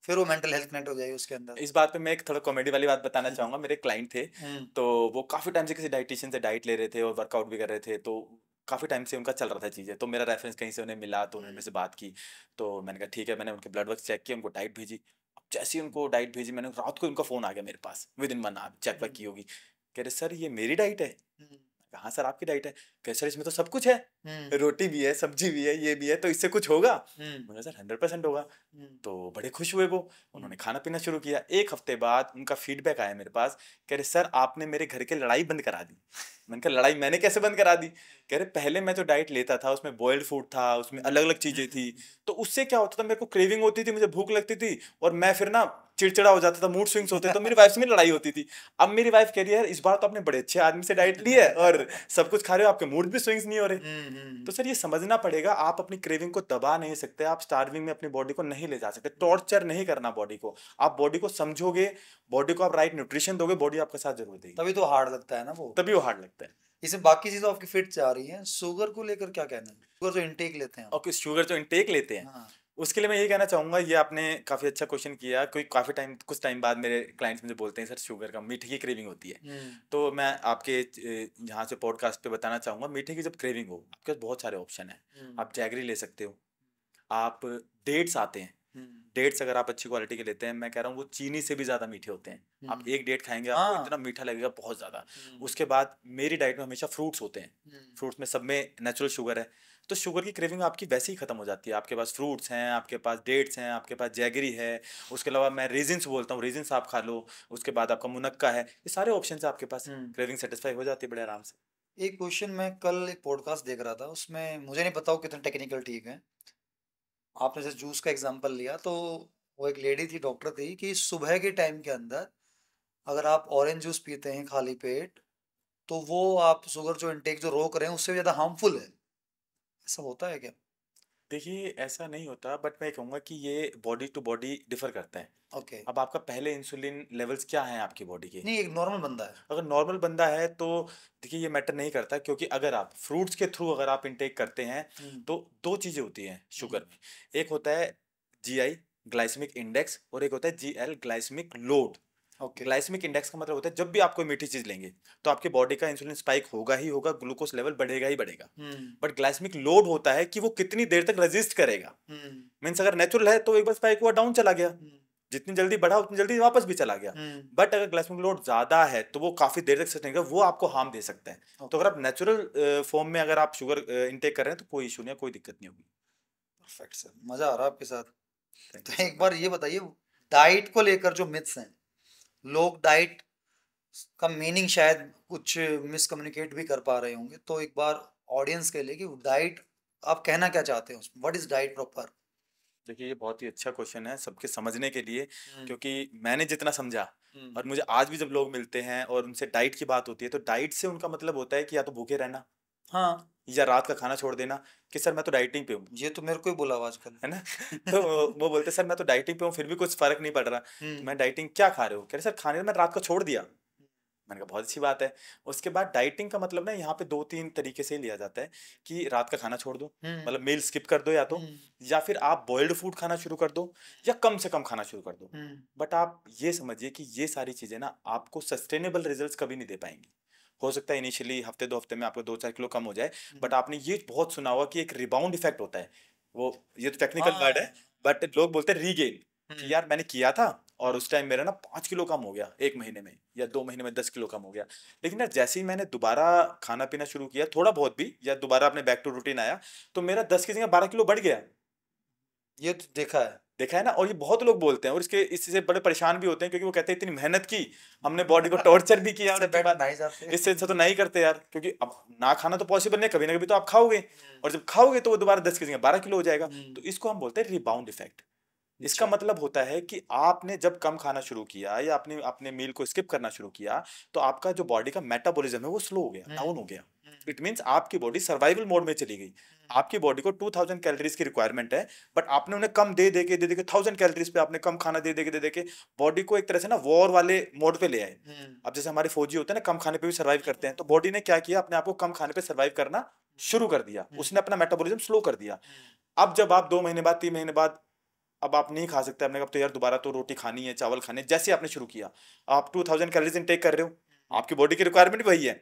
A: फिर वो मेंटल हेल्थ कनेक्ट हो जाएगी उसके अंदर।
B: इस बात पे मैं एक थोड़ा कॉमेडी वाली बात बताना चाहूंगा। मेरे क्लाइंट थे,
A: हम्म
B: तो वो काफी टाइम से किसी डाइटिशियन से डाइट ले रहे थे और वर्कआउट भी कर रहे थे, तो काफी टाइम से उनका चल रहा था चीजें, तो मेरा रेफरेंस कहीं से उन्हें मिला, तो उन्होंने मेरे से बात की। तो मैंने कहा ठीक है, मैंने उनके ब्लड वर्क चेक किया, उनको डाइट भेजी। अब जैसे ही उनको डाइट भेजी, मैंने रात को उनका फोन आ गया मेरे पास, विद इन 1 आवर चेक वेक की होगी। कह रहे सर ये मेरी डाइट है?
A: हम्म
B: कहाँ सर आपकी डाइट है? कह सर इसमें तो सब कुछ है,
A: हम्म
B: रोटी भी है, सब्जी भी है, ये भी है, तो इससे कुछ होगा?
A: हम्म
B: मैंने कहा सर 100% होगा।
A: हम्म
B: तो बड़े खुश हुए वो, उन्होंने खाना पीना शुरू किया। 1 हफ्ते बाद उनका फीडबैक आया मेरे पास, कह रहे सर आपने मेरे घर की लड़ाई बंद करा दी। मैंने कहा लड़ाई मैंने कैसे बंद करा दी? कह रहे पहले मैं जो डाइट लेता था उसमें बॉइल्ड फूड था, उसमें अलग अलग चीजें थी, तो उससे क्या होता था, मेरे को क्रेविंग होती थी, मुझे भूख लगती थी, और मैं फिर ना चिड़चिड़ा हो जाता था, मूड स्विंग्स होते, तो मेरी वाइफ से मेरी लड़ाई होती थी। अब मेरी वाइफ कह रही है यार इस बार तो आपने बड़े अच्छे आदमी से डाइट ली है और सब कुछ खा रहे हो, आपके मूड भी स्विंग्स नहीं हो रहे। तो सर ये समझना पड़ेगा, आप अपनी क्रेविंग को दबा नहीं सकते, आप स्टार्विंग में अपनी बॉडी को नहीं ले जा सकते, टॉर्चर नहीं करना बॉडी को। आप बॉडी को समझोगे, बॉडी को आप राइट न्यूट्रिशन दोगे, बॉडी आपका साथ जरूर देगी,
A: तभी तो हार्ड लगता है ना वो।
B: तभी वो हार्ड लगता है।
A: इसमें बाकी चीजें आपकी फिट जा रही हैं, शुगर को लेकर क्या कहना है? शुगर जो इनटेक लेते हैं हम।
B: और कुछ शुगर जो इनटेक लेते हैं,
A: हाँ
B: उसके लिए मैं ये कहना चाहूंगा, ये आपने काफी अच्छा क्वेश्चन किया। कोई काफी टाइम, कुछ टाइम बाद मेरे क्लाइंट्स मुझे बोलते हैं सर शुगर का, मीठे की क्रेविंग होती है।
A: हम्म
B: तो मैं आपके यहाँ से पॉडकास्ट पे बताना चाहूंगा, मीठे की जब क्रेविंग हो, आपके पास बहुत सारे ऑप्शन है।
A: हम्म
B: आप जैगरी ले सकते हो, आप डेट्स आते हैं,
A: हम्म
B: डेट्स अगर आप अच्छी क्वालिटी के लेते हैं, मैं कह रहा हूँ वो चीनी से भी ज़्यादा मीठे होते हैं। आप एक डेट खाएंगे आपको
A: हाँ
B: इतना मीठा लगेगा, बहुत ज़्यादा।
A: हम्म
B: उसके बाद मेरी डाइट में हमेशा फ्रूट्स होते हैं,
A: हम्म
B: फ्रूट्स में सब में नेचुरल शुगर है, तो शुगर की क्रेविंग आपकी वैसे ही खत्म हो जाती है। आपके पास फ्रूट्स हैं, आपके पास डेट्स हैं, आपके पास जैगरी है, उसके अलावा मैं रेजिन्स बोलता हूँ, रेजिन्स आप खा लो, उसके बाद आपका मुनक्का है, ये सारे ऑप्शन है आपके पास,
A: हम्म
B: क्रेविंग सेटिस्फाई हो जाती है बड़े आराम से।
A: एक क्वेश्चन, मैं कल एक पॉडकास्ट देख रहा था, उसमें मुझे नहीं पता वो कितना टेक्निकल ठीक है। आपने जैसे जूस का एग्जांपल लिया, तो वो एक लेडी थी, डॉक्टर थी, कि सुबह के टाइम के अंदर अगर आप ऑरेंज जूस पीते हैं खाली पेट, तो वो आप शुगर जो इनटेक जो रोक रहे हैं उससे भी ज्यादा हार्मफुल है। ऐसा होता है क्या?
B: देखिए ऐसा नहीं होता, बट मैं कहूँगा कि ये बॉडी टू बॉडी डिफर करता है।
A: ओके।
B: अब आपका पहले इंसुलिन लेवल्स क्या हैं आपकी बॉडी के?
A: नहीं, एक नॉर्मल बंदा है।
B: अगर नॉर्मल बंदा है तो देखिए ये मैटर नहीं करता, क्योंकि अगर आप फ्रूट्स के थ्रू अगर आप इनटेक करते हैं,
A: हम्म
B: तो दो चीज़ें होती हैं
A: हम्म
B: शुगर में। एक होता है जीआई, ग्लाइसेमिक इंडेक्स, और एक होता है GL, glycemic load.
A: Okay.
B: Glycemic index का मतलब होता है जब भी आप कोई मीठी चीज़ लेंगे तो आपकी बॉडी का इंसुलिन स्पाइक होगा ही होगा, ग्लूकोज लेवल बढ़ेगा ही बढ़ेगा।
A: हम्म
B: बट ग्लाइसेमिक लोड होता है कि वो कितनी देर तक रेजिस्ट करेगा।
A: हम्म
B: मीन्स अगर नेचुरल है तो एक बार स्पाइक हुआ डाउन चला गया,
A: हम्म
B: जितनी जल्दी बढ़ा उतनी जल्दी वापस भी चला गया।
A: हम्म
B: बट अगर ग्लाइसेमिक लोड ज्यादा है तो वो काफी देर तक सस्टेन करेगा, वो आपको हार्म दे सकता है। तो
A: ओके।
B: अगर आप नेचुरल फॉर्म में अगर आप शुगर इनटेक कर रहे हैं तो कोई इशू नहीं है, कोई दिक्कत नहीं होगी।
A: परफेक्ट सर, मजा आ रहा है आपके साथ।
B: थैंक यू
A: तो
B: सो
A: एक बार
B: मच।
A: ये बताइए, डाइट को लेकर जो मिथ्स हैं, लोग डाइट का मीनिंग शायद कुछ मिसकम्युनिकेट भी कर पा रहे होंगे, तो एक बार ऑडियंस के लिए कि डाइट आप कहना क्या चाहते हैं उसमें, व्हाट इज डाइट प्रॉपर?
B: देखिए ये बहुत ही अच्छा क्वेश्चन है सबके समझने के लिए,
A: हम्म
B: क्योंकि मैंने जितना समझा,
A: हम्म
B: और मुझे आज भी जब लोग मिलते हैं और उनसे डाइट की बात होती है, तो डाइट से उनका मतलब होता है कि या तो भूखे रहना,
A: हाँ,
B: या रात का खाना छोड़ देना, कि सर मैं तो डाइटिंग पे हूँ,
A: ये तो मेरे को ही बोला हुआ आजकल।
B: है ना। तो वो बोलते सर मैं तो डाइटिंग पे हूँ फिर भी कुछ फर्क नहीं पड़ रहा। तो
A: हम्म
B: मैं डाइटिंग क्या खा रहे हो? कह रहे सर खाने में मैंने रात को छोड़ दिया। मैंने कहा बहुत अच्छी बात है। उसके बाद डाइटिंग का मतलब ना यहाँ पे 2-3 तरीके से लिया जाता है, कि रात का खाना छोड़ दो,
A: हम्म
B: मतलब मील स्किप कर दो या तो,
A: हम्म
B: या फिर आप बॉइल्ड फूड खाना शुरू कर दो, या कम से कम खाना शुरू कर दो।
A: हम्म
B: बट आप ये समझिए कि ये सारी चीजें ना आपको सस्टेनेबल रिजल्ट्स कभी नहीं दे पाएंगी। हो सकता है इनिशियली हफ्ते 2 हफ्ते में आपको 2-4 किलो कम हो जाए, बट आपने ये बहुत सुना होगा कि एक रिबाउंड इफेक्ट होता है। वो ये तो टेक्निकल वर्ड है,
A: हाँ
B: बट लोग बोलते हैं रीगेन, कि
A: हम्म
B: यार मैंने किया था और
A: हम्म
B: उस टाइम मेरा ना 5 किलो कम हो गया 1 महीने में, या 2 महीने में 10 किलो कम हो गया। लेकिन यार जैसे ही मैंने दोबारा खाना पीना शुरू किया थोड़ा बहुत भी, या दोबारा अपने बैक टू रूटीन आया, तो मेरा 10 की जगह 12 किलो बढ़ गया।
A: ये तो देखा है।
B: देखा है ना। और ये बहुत लोग बोलते हैं और इसके इससे बड़े परेशान भी होते हैं, क्योंकि वो कहते हैं इतनी मेहनत की, हमने बॉडी को टॉर्चर भी किया, और
A: इससे
B: इसके
A: बेटर
B: बाद
A: नहीं जाते।
B: इससे अच्छा तो नहीं करते यार, क्योंकि अब ना खाना तो पॉसिबल नहीं, कभी ना कभी तो आप खाओगे, और जब खाओगे तो वो दोबारा 10 की जगह 12 किलो हो जाएगा।
A: हम्म
B: तो इसको हम बोलते हैं रिबाउंड इफेक्ट। इसका
A: अच्छा।
B: मतलब होता है कि आपने जब कम खाना शुरू किया या आपने अपने मील को स्किप करना शुरू किया, तो आपका जो बॉडी का मेटाबॉलिज्म है वो स्लो हो गया,
A: हम्म।
B: डाउन हो गया।
A: हम्म।
B: इट मीन्स आपकी बॉडी सर्वाइवल मोड में चली गई। आपकी बॉडी को 2000 कैलोरीज की रिक्वायरमेंट है, बट आपने उन्हें कम दे दे के 1000 कैलोरीज पे आपने कम खाना दे दे के बॉडी को एक तरह से ना वॉर वाले मोड पे ले आए।
A: हम्म।
B: अब जैसे हमारे फौजी होते हैं ना, कम खाने पे भी सर्वाइव करते हैं, तो बॉडी ने क्या किया, अपने आप को कम खाने पे सर्वाइव करना शुरू कर दिया, उसने अपना मेटाबॉलिज्म स्लो कर दिया। अब जब आप 2 महीने बाद 3 महीने बाद अब आप नहीं खा सकते, आपने कहा अब तो यार दोबारा तो रोटी खानी है, चावल खाने हैं, जैसे ही आपने शुरू किया, आप 2000 कैलोरीज इनटेक कर रहे हो, आपकी बॉडी की रिक्वायरमेंट वही है,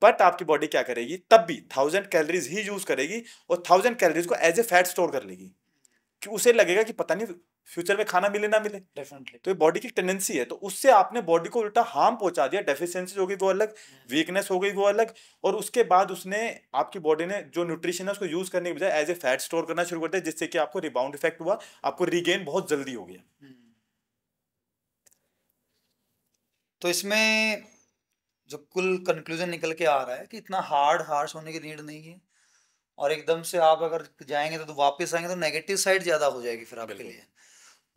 B: बट आपकी बॉडी क्या करेगी, तब भी 1000 कैलोरीज ही यूज करेगी और 1000 कैलोरीज को एज ए फैट स्टोर कर लेगी, कि उसे लगेगा कि पता नहीं फ्यूचर में खाना मिले ना मिले।
A: डेफिनेटली।
B: तो ये बॉडी की टेंडेंसी है, तो उससे आपने बॉडी को उल्टा हार्म पहुंचा दिया, डेफिशिएंसी हो गई वो अलग, वीकनेस हो गई वो अलग, और उसके बाद उसने आपकी बॉडी ने जो न्यूट्रिशन है उसको यूज करने के बजाय एज ए फैट स्टोर करना शुरू कर दिया, जिससे कि आपको रिबाउंड इफेक्ट हुआ, आपको रीगेन बहुत जल्दी हो गया।
A: तो इसमें जो कुल कंक्लूजन निकल के आ रहा है कि इतना हार्श होने की नीड नहीं है, और एकदम से आप अगर जाएंगे तो वापस आएंगे तो नेगेटिव साइड ज़्यादा हो जाएगी फिर आपके
B: बिल्कुल।
A: लिए।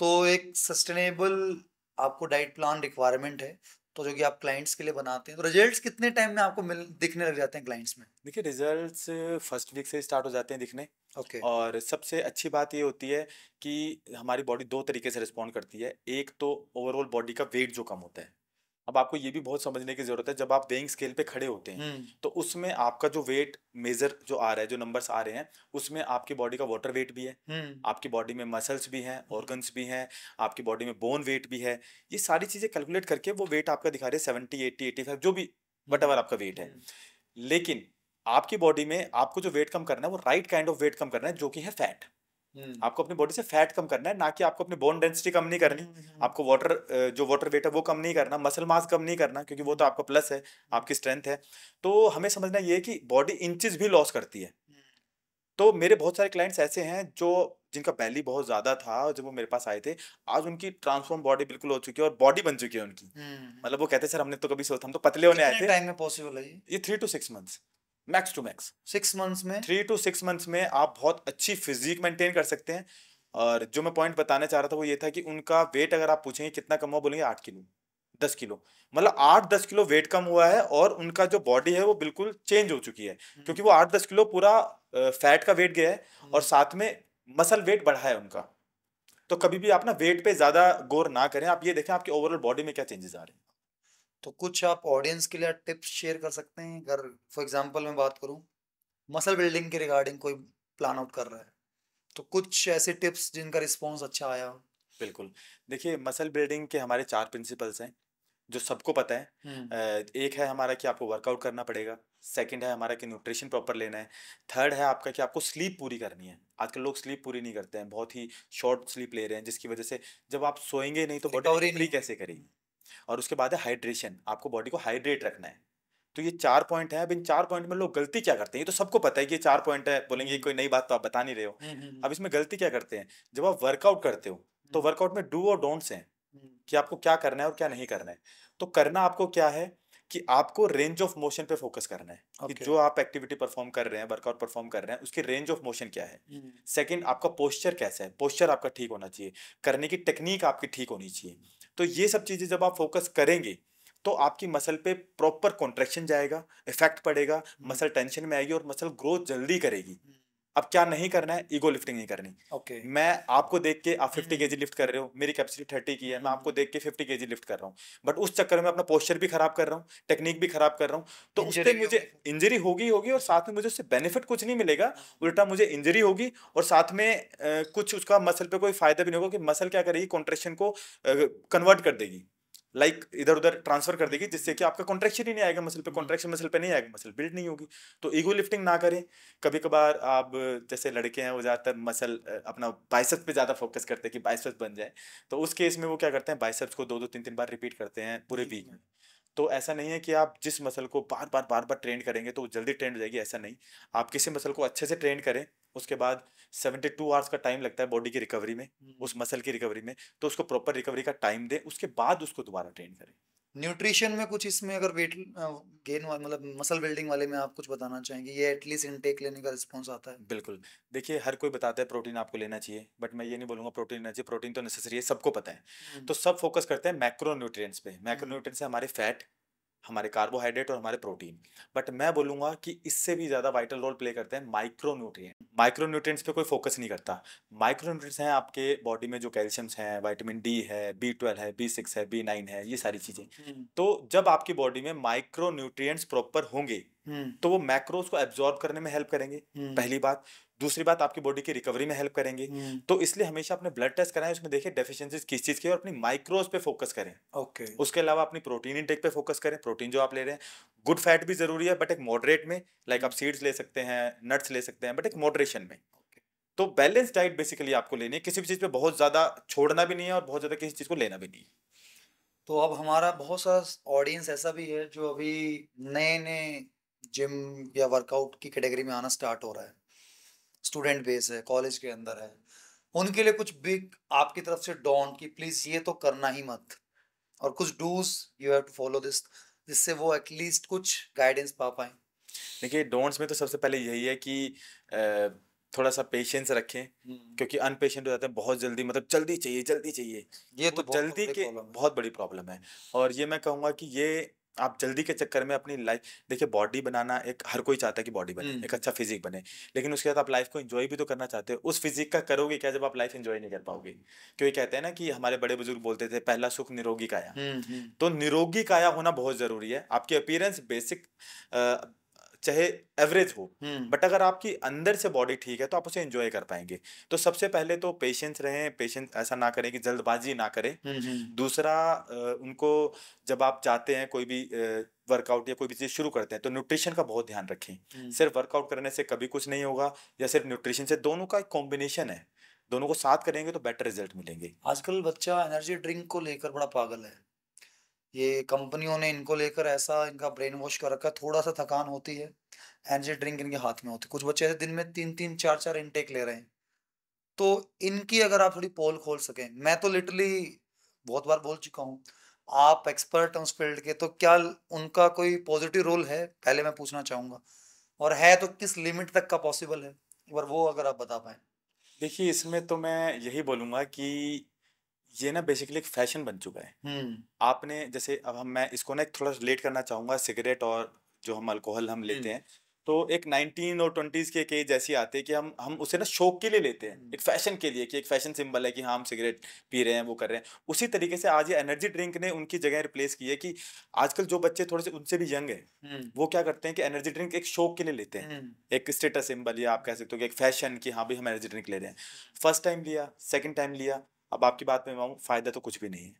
A: तो एक सस्टेनेबल आपको डाइट प्लान रिक्वायरमेंट है, तो जो कि आप क्लाइंट्स के लिए बनाते हैं, तो रिजल्ट्स कितने टाइम में आपको मिल दिखने लग जाते हैं क्लाइंट्स में?
B: देखिए, रिजल्ट्स फर्स्ट वीक से स्टार्ट हो जाते हैं दिखने।
A: ओके।
B: और सबसे अच्छी बात ये होती है कि हमारी बॉडी दो तरीके से रिस्पॉन्ड करती है। एक तो ओवरऑल बॉडी का वेट जो कम होता है। अब आपको ये भी बहुत समझने की जरूरत है, जब आप वेइंग स्केल पे खड़े होते हैं
A: हम्म।
B: तो उसमें आपका जो वेट मेजर जो आ रहा है, जो नंबर्स आ रहे हैं, उसमें आपकी बॉडी का वाटर वेट भी है,
A: हम्म।
B: आपकी बॉडी में मसल्स भी हैं,
A: हम्म।
B: ऑर्गन्स भी हैं, आपकी बॉडी में बोन वेट भी है। ये सारी चीजें कैलकुलेट करके वो वेट आपका दिखा रहे हैं 70 80 85, जो भी वट एवर आपका वेट है। लेकिन आपकी बॉडी में आपको जो वेट कम करना है वो राइट काइंड ऑफ वेट कम करना है, जो कि है फैट।
A: हम्म।
B: आपको अपनी बॉडी से फैट कम करना है, ना कि आपको अपनी बोन डेंसिटी कम नहीं करनी। आपको वाटर जो वाटर वेट है वो कम नहीं करना, मसल मास कम नहीं करना, क्योंकि वो तो आपका प्लस है, आपकी स्ट्रेंथ है। तो हमें समझना ये है कि बॉडी इंचेस भी लॉस करती है। तो मेरे बहुत सारे क्लाइंट्स ऐसे हैं जो जिनका बैली बहुत ज्यादा था, और जब वो मेरे पास आए थे, आज उनकी ट्रांसफॉर्म बॉडी बिल्कुल हो चुकी है और बॉडी बन चुकी है उनकी। मतलब वो कहते हैं, सर हमने तो कभी सोचा, हम तो पतले होने आए
A: कितने
B: थे।
A: टाइम में पॉसिबल है
B: ये 3 to 6 months, max to max.
A: 6 months में?
B: 3 to 6 मंथ्स में आप बहुत अच्छी फिजिक मेंटेन कर सकते हैं। और जो मैं पॉइंट बताना चाह रहा था वो ये था कि उनका वेट अगर आप पूछेंगे कितना कम हुआ, बोलेंगे 8 किलो 10 किलो। मतलब 8 10 किलो वेट कम हुआ है, और उनका जो बॉडी है वो बिल्कुल चेंज हो चुकी है, क्योंकि वो 8 10 किलो पूरा फैट का वेट गया है, और साथ में मसल वेट बढ़ा है उनका। तो कभी भी आप ना वेट पे ज्यादा गौर ना करें, आप ये देखें आपकी ओवरऑल बॉडी में क्या चेंजेस आ रहे हैं।
A: तो कुछ आप ऑडियंस के लिए टिप्स शेयर कर सकते हैं, अगर फॉर एग्जांपल मैं बात करूं मसल बिल्डिंग के रिगार्डिंग कोई प्लान आउट कर रहा है, तो कुछ ऐसे टिप्स जिनका रिस्पॉन्स अच्छा आया हो?
B: बिल्कुल। देखिए, मसल बिल्डिंग के हमारे 4 प्रिंसिपल्स हैं, जो सबको पता है।
A: हम्म।
B: एक है हमारा कि आपको वर्कआउट करना पड़ेगा। सेकंड है हमारा कि न्यूट्रिशन प्रॉपर लेना है। थर्ड है आपका कि आपको स्लीप पूरी करनी है। आजकल लोग स्लीप पूरी नहीं करते हैं, बहुत ही शॉर्ट स्लीप ले रहे हैं, जिसकी वजह से जब आप सोएंगे नहीं तो बॉडी
A: रिकवरी नहीं
B: रिकवरी
A: होगी।
B: कैसे करेगी। और उसके बाद है हाइड्रेशन, आपको बॉडी को हाइड्रेट रखना है। तो ये 4 पॉइंट हैं। अब इन 4 पॉइंट में लोग गलती क्या करते हैं, ये तो सबको पता है कि ये 4 पॉइंट है, बोलेंगे ये
A: हम्म।
B: कोई नई बात तो आप बता नहीं रहे हो।
A: हम्म।
B: अब इसमें गलती क्या करते हैं, जब आप वर्कआउट करते हो तो वर्कआउट में डू और डोंट्स हैं,
A: हम्म।
B: कि आपको क्या करना है और क्या नहीं करना है। तो करना आपको क्या है कि आपको रेंज ऑफ मोशन पे फोकस करना है, कि
A: ओके।
B: जो आप एक्टिविटी परफॉर्म कर रहे हैं, वर्कआउट परफॉर्म कर रहे हैं, उसकी रेंज ऑफ मोशन क्या है। सेकंड, आपका पोस्चर कैसा है, पोस्चर आपका ठीक होना चाहिए, करने की टेक्निक आपकी ठीक होनी चाहिए। तो ये सब चीजें जब आप फोकस करेंगे तो आपकी मसल पे प्रॉपर कॉन्ट्रैक्शन जाएगा, इफेक्ट पड़ेगा, मसल टेंशन में आएगी और मसल ग्रोथ जल्दी करेगी। अब क्या नहीं करना है, ईगो लिफ्टिंग नहीं करनी।
A: ओके।
B: मैं आपको देख के आप 50 kg लिफ्ट कर रहे हो, मेरी कैपेसिटी 30 की है, मैं आपको देख के 50 kg लिफ्ट कर रहा हूँ, बट उस चक्कर में अपना पोस्चर भी खराब कर रहा हूँ, टेक्निक भी खराब कर रहा हूँ। तो उससे
A: इंजरी भी
B: मुझे
A: होगी फिर।
B: इंजरी होगी होगी और साथ में मुझे उससे बेनिफिट कुछ नहीं मिलेगा, उल्टा मुझे इंजरी होगी, और साथ में कुछ उसका मसल पे कोई फायदा भी नहीं होगा, कि मसल क्या करेगी, कॉन्ट्रेक्शन को कन्वर्ट कर देगी, लाइक इधर उधर ट्रांसफर कर देगी, जिससे कि आपका कॉन्ट्रैक्शन ही नहीं आएगा मसल पे, कॉन्ट्रैक्शन मसल पे नहीं आएगा, मसल बिल्ड नहीं होगी। तो ईगो लिफ्टिंग ना करें। कभी कभार आप जैसे लड़के हैं वो ज़्यादातर मसल अपना बाइसेप्स पे ज़्यादा फोकस करते हैं कि बाइसेप्स बन जाए, तो उस केस में वो क्या करते हैं, बाइसेप्स को 2 2 3 3 बार रिपीट करते हैं पूरे वीक में। तो ऐसा नहीं है कि आप जिस मसल को बार बार ट्रेन करेंगे तो वो जल्दी ट्रेंड हो जाएगी, ऐसा नहीं। आप किसी मसल को अच्छे से ट्रेन करें, उसके बाद 72 आवर्स का टाइम लगता है बॉडी की रिकवरी में, उस मसल की रिकवरी में, तो उसको प्रॉपर रिकवरी का टाइम दें, उसके बाद उसको दोबारा ट्रेन करें।
A: न्यूट्रिशन में कुछ इसमें अगर वेट गेन मतलब मसल बिल्डिंग वाले में आप कुछ बताना चाहेंगे, ये एटलीस्ट इनटेक लेने का रिस्पॉन्स आता है?
B: बिल्कुल। देखिए, हर कोई बताता है प्रोटीन आपको लेना चाहिए, बट मैं ये नहीं बोलूँगा प्रोटीन लेना चाहिए, प्रोटीन तो नेसेसरी है, सबको पता है।
A: हम्म।
B: तो सब फ़ोकस करते हैं मैक्रो न्यूट्रिएंट्स पे। मैक्रो
A: हम्म।
B: न्यूट्रिएंट्स है हमारे फैट, हमारे कार्बोहाइड्रेट और हमारे प्रोटीन। बट मैं बोलूँगा कि इससे भी ज़्यादा वाइटल रोल प्ले करते हैं माइक्रो न्यूट्रिएंट। माइक्रो न्यूट्रिएंट्स पे कोई फ़ोकस नहीं करता। माइक्रो न्यूट्रिएंट्स हैं आपके बॉडी में जो कैल्शियम्स हैं, विटामिन डी है, बी12 है, बी6 है, बी9 है, ये सारी चीज़ें।
A: हम्म।
B: तो जब आपकी बॉडी में माइक्रो न्यूट्रिएंट्स प्रॉपर होंगे,
A: हम्म।
B: तो वो मैक्रोस को एब्जॉर्ब करने में हेल्प करेंगे,
A: हम्म।
B: पहली बात। दूसरी बात, आपकी बॉडी की रिकवरी में हेल्प करेंगे।
A: हम्म।
B: तो इसलिए हमेशा अपने ब्लड टेस्ट कराएं, उसमें देखें डेफिशिएंसीज किस चीज़ की है और अपनी माइक्रोस पे फोकस करें।
A: ओके।
B: उसके अलावा अपनी प्रोटीन इंटेक पे फोकस करें, प्रोटीन जो आप ले रहे हैं। गुड फैट भी जरूरी है, बट एक मॉडरेट में। लाइक आप सीड्स ले सकते हैं, नट्स ले सकते हैं, बट एक मॉडरेशन में। तो बैलेंस डाइट बेसिकली आपको लेनी है, किसी भी चीज़ पे बहुत ज़्यादा छोड़ना भी नहीं है और बहुत ज़्यादा किसी चीज़ को लेना भी नहीं है।
A: तो अब हमारा बहुत सारा ऑडियंस ऐसा भी है जो अभी नए नए जिम या वर्कआउट की कैटेगरी में आना स्टार्ट हो रहा है, स्टूडेंट बेस है, कॉलेज के अंदर है, उनके लिए कुछ बिग आपकी तरफ से डोंट कि प्लीज ये तो करना ही मत, और कुछ does you have to follow this, जिससे वो एटलीस्ट कुछ गाइडेंस पा पाए?
B: देखिए, डोंट्स में तो सबसे पहले यही है कि अ, थोड़ा सा पेशेंस रखें, क्योंकि अनपेशेंट हो जाते हैं बहुत जल्दी, मतलब जल्दी चाहिए जल्दी चाहिए।
A: ये
B: वो
A: तो बहुत
B: जल्दी
A: बड़ी
B: के
A: प्रॉब्लम है।
B: बहुत बड़ी प्रॉब्लम है। और ये मैं कहूँगा कि ये आप जल्दी के चक्कर में अपनी लाइफ, देखिए बॉडी बनाना, एक हर कोई चाहता है कि बॉडी बने, एक अच्छा फिजिक बने, लेकिन उसके बाद आप लाइफ को एंजॉय भी तो करना चाहते हो। उस फिजिक का करोगे क्या जब आप लाइफ एंजॉय नहीं कर पाओगे? क्योंकि कहते हैं ना कि हमारे बड़े बुजुर्ग बोलते थे, पहला सुख निरोगी काया।
A: हम्म।
B: तो निरोगी काया होना बहुत जरूरी है। आपकी अपीयरेंस बेसिक चाहे एवरेज हो,
A: हम्म।
B: बट अगर आपकी अंदर से बॉडी ठीक है तो आप उसे एंजॉय कर पाएंगे। तो सबसे पहले तो पेशेंस रहें, पेशेंस ऐसा ना करें कि जल्दबाजी ना करें।
A: हम्म।
B: दूसरा, उनको जब आप जाते हैं कोई भी वर्कआउट या कोई भी चीज़ शुरू करते हैं, तो न्यूट्रिशन का बहुत ध्यान रखें। सिर्फ वर्कआउट करने से कभी कुछ नहीं होगा, या सिर्फ न्यूट्रिशन से, दोनों का एक कॉम्बिनेशन है। दोनों को साथ करेंगे तो बेटर रिजल्ट मिलेंगे।
A: आजकल बच्चा एनर्जी ड्रिंक को लेकर बड़ा पागल है, ये कंपनियों ने इनको लेकर ऐसा इनका ब्रेन वॉश कर रखा है, थोड़ा सा थकान होती है एनर्जी ड्रिंक इनके हाथ में होती है। कुछ बच्चे ऐसे दिन में 3-3 4-4 इनटेक ले रहे हैं। तो इनकी अगर आप थोड़ी पोल खोल सकें, मैं तो लिटरली बहुत बार बोल चुका हूँ, आप एक्सपर्ट हैं उस फील्ड के, तो क्या उनका कोई पॉजिटिव रोल है पहले मैं पूछना चाहूंगा, और है तो किस लिमिट तक का पॉसिबल है, एक बार वो अगर आप बता पाए।
B: देखिए, इसमें तो मैं यही बोलूँगा कि ये ना बेसिकली एक फैशन बन चुका है।
A: हम्म।
B: आपने जैसे, अब हम मैं इसको ना एक थोड़ा रिलेट करना चाहूँगा सिगरेट और जो हम अल्कोहल हम लेते हैं। तो एक 19 और 20s के एक एज ऐसी आती है कि हम उसे ना शौक के लिए लेते हैं, एक फैशन के लिए, कि एक फैशन सिंबल है कि हाँ हम सिगरेट पी रहे हैं, वो कर रहे हैं। उसी तरीके से आज ये एनर्जी ड्रिंक ने उनकी जगह रिप्लेस की है कि आजकल जो बच्चे थोड़े से उनसे भी यंग है, वो क्या करते हैं कि एनर्जी ड्रिंक एक शौक के लिए लेते हैं, एक स्टेटस सिंबल, या आप कह सकते हो कि एक फैशन, कि हाँ भाई हम एनर्जी ड्रिंक ले रहे हैं। फर्स्ट टाइम लिया, सेकंड टाइम लिया, अब आपकी बात में मैं फायदा तो कुछ भी नहीं है,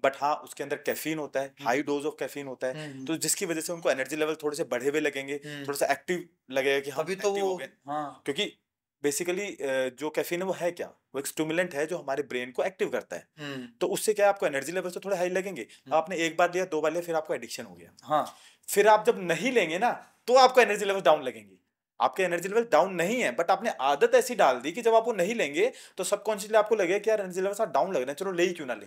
B: बट हाँ उसके अंदर कैफीन होता है, हाई डोज ऑफ कैफीन होता है, तो जिसकी वजह से उनको एनर्जी लेवल थोड़े से बढ़े हुए लगेंगे, थोड़ा सा एक्टिव लगेगा कि हम
A: तभी तो
B: एक्टिव
A: वो,
B: हो गए।
A: हाँ।
B: क्योंकि बेसिकली जो कैफीन है वो है क्या, वो एक स्टिमुलेंट है जो हमारे ब्रेन को एक्टिव करता है। तो उससे क्या है, आपको एनर्जी लेवल तो थोड़े हाई लगेंगे। आपने एक बार लिया, 2 बार लिया, फिर आपको एडिक्शन हो गया।
A: हाँ।
B: फिर आप जब नहीं लेंगे ना, तो आपको एनर्जी लेवल डाउन लगेंगे। आपके एनर्जी लेवल डाउन नहीं है, बट आपने आदत ऐसी डाल दी कि जब आप वो नहीं लेंगे तो सबकॉन्शियसली आपको लगेगा कि यार एनर्जी लेवल डाउन लग रहा है, चलो ले ही क्यों ना ले।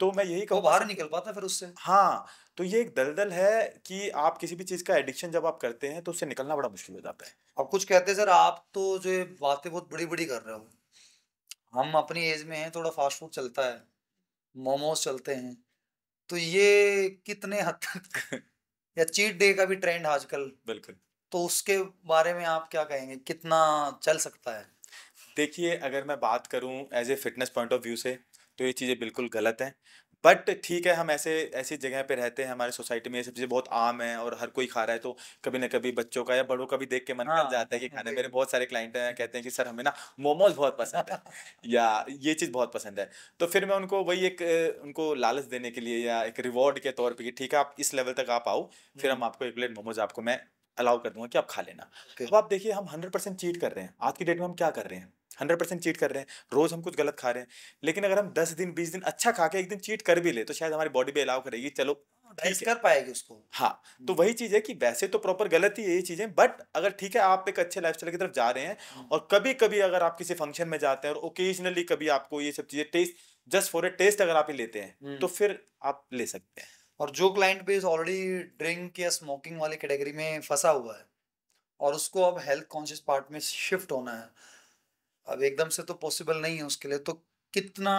B: तो मैं यही
A: वो
B: कहूंगा
A: बाहर
B: सबसे,
A: निकल पाता फिर उससे।
B: हाँ। तो ये एक दलदल है कि आप किसी भी चीज का एडिक्शन जब आप करते हैं तो उससे निकलना बड़ा मुश्किल हो जाता है।
A: अब कुछ कहते हैं सर, आप तो जो ये बातें बहुत बड़ी बड़ी कर रहे हो, हम अपनी एज में हैं, थोड़ा फास्ट फूड चलता है, मोमोज चलते हैं, तो ये कितने हद तक, या चीट डे का भी ट्रेंड आजकल,
B: बिल्कुल।
A: तो उसके बारे में आप क्या कहेंगे, कितना चल सकता है?
B: देखिए, अगर मैं बात करूं as a fitness point of view से, तो ये चीज़ें बिल्कुल गलत हैं। बट ठीक है, हम ऐसे ऐसी जगह पे रहते हैं, हमारे सोसाइटी में ये सब चीज़ें बहुत आम हैं और हर कोई खा रहा है, तो कभी ना कभी बच्चों का या बड़ों का भी देख के मन कर
A: हाँ।
B: जाता है कि खाने।
A: वही।
B: मेरे बहुत सारे क्लाइंट हैं, कहते हैं कि सर हमें ना मोमोज बहुत पसंद है या ये चीज़ बहुत पसंद है। तो फिर मैं उनको वही एक उनको लालच देने के लिए या एक रिवॉर्ड के तौर पे कि ठीक है आप इस लेवल तक आप आओ, फिर हम आपको 1 प्लेट मोमोज आपको मैं अलाउ कर दूंगा कि आप खा लेना।
A: ओके।
B: अब आप देखिए, हम 100% चीट कर रहे हैं। आज की डेट में हम क्या कर रहे हैं, 100% चीट कर रहे हैं। रोज हम कुछ गलत खा रहे हैं, लेकिन अगर हम 10 दिन 20 दिन अच्छा खा के एक दिन चीट कर भी ले, तो शायद हमारी बॉडी भी अलाउ करेगी, चलो
A: डाइस
B: ठीक है।
A: कर पाएगी उसको।
B: हाँ। तो वही चीज है कि वैसे तो प्रॉपर गलत ही है ये चीजें, बट अगर ठीक है आप एक अच्छे लाइफस्टाइल की तरफ जा रहे हैं, और कभी कभी अगर आप किसी फंक्शन में जाते हैं और ओकेजनली कभी आपको ये सब चीजें test, just for a test अगर आप ये लेते हैं तो फिर आप ले सकते हैं।
A: और जो क्लाइंट बेस ऑलरेडी ड्रिंक या स्मोकिंग वाली कैटेगरी में फंसा हुआ है और उसको अब हेल्थ कॉन्शियस पार्ट में शिफ्ट होना है, अब एकदम से तो पॉसिबल नहीं है उसके लिए, तो कितना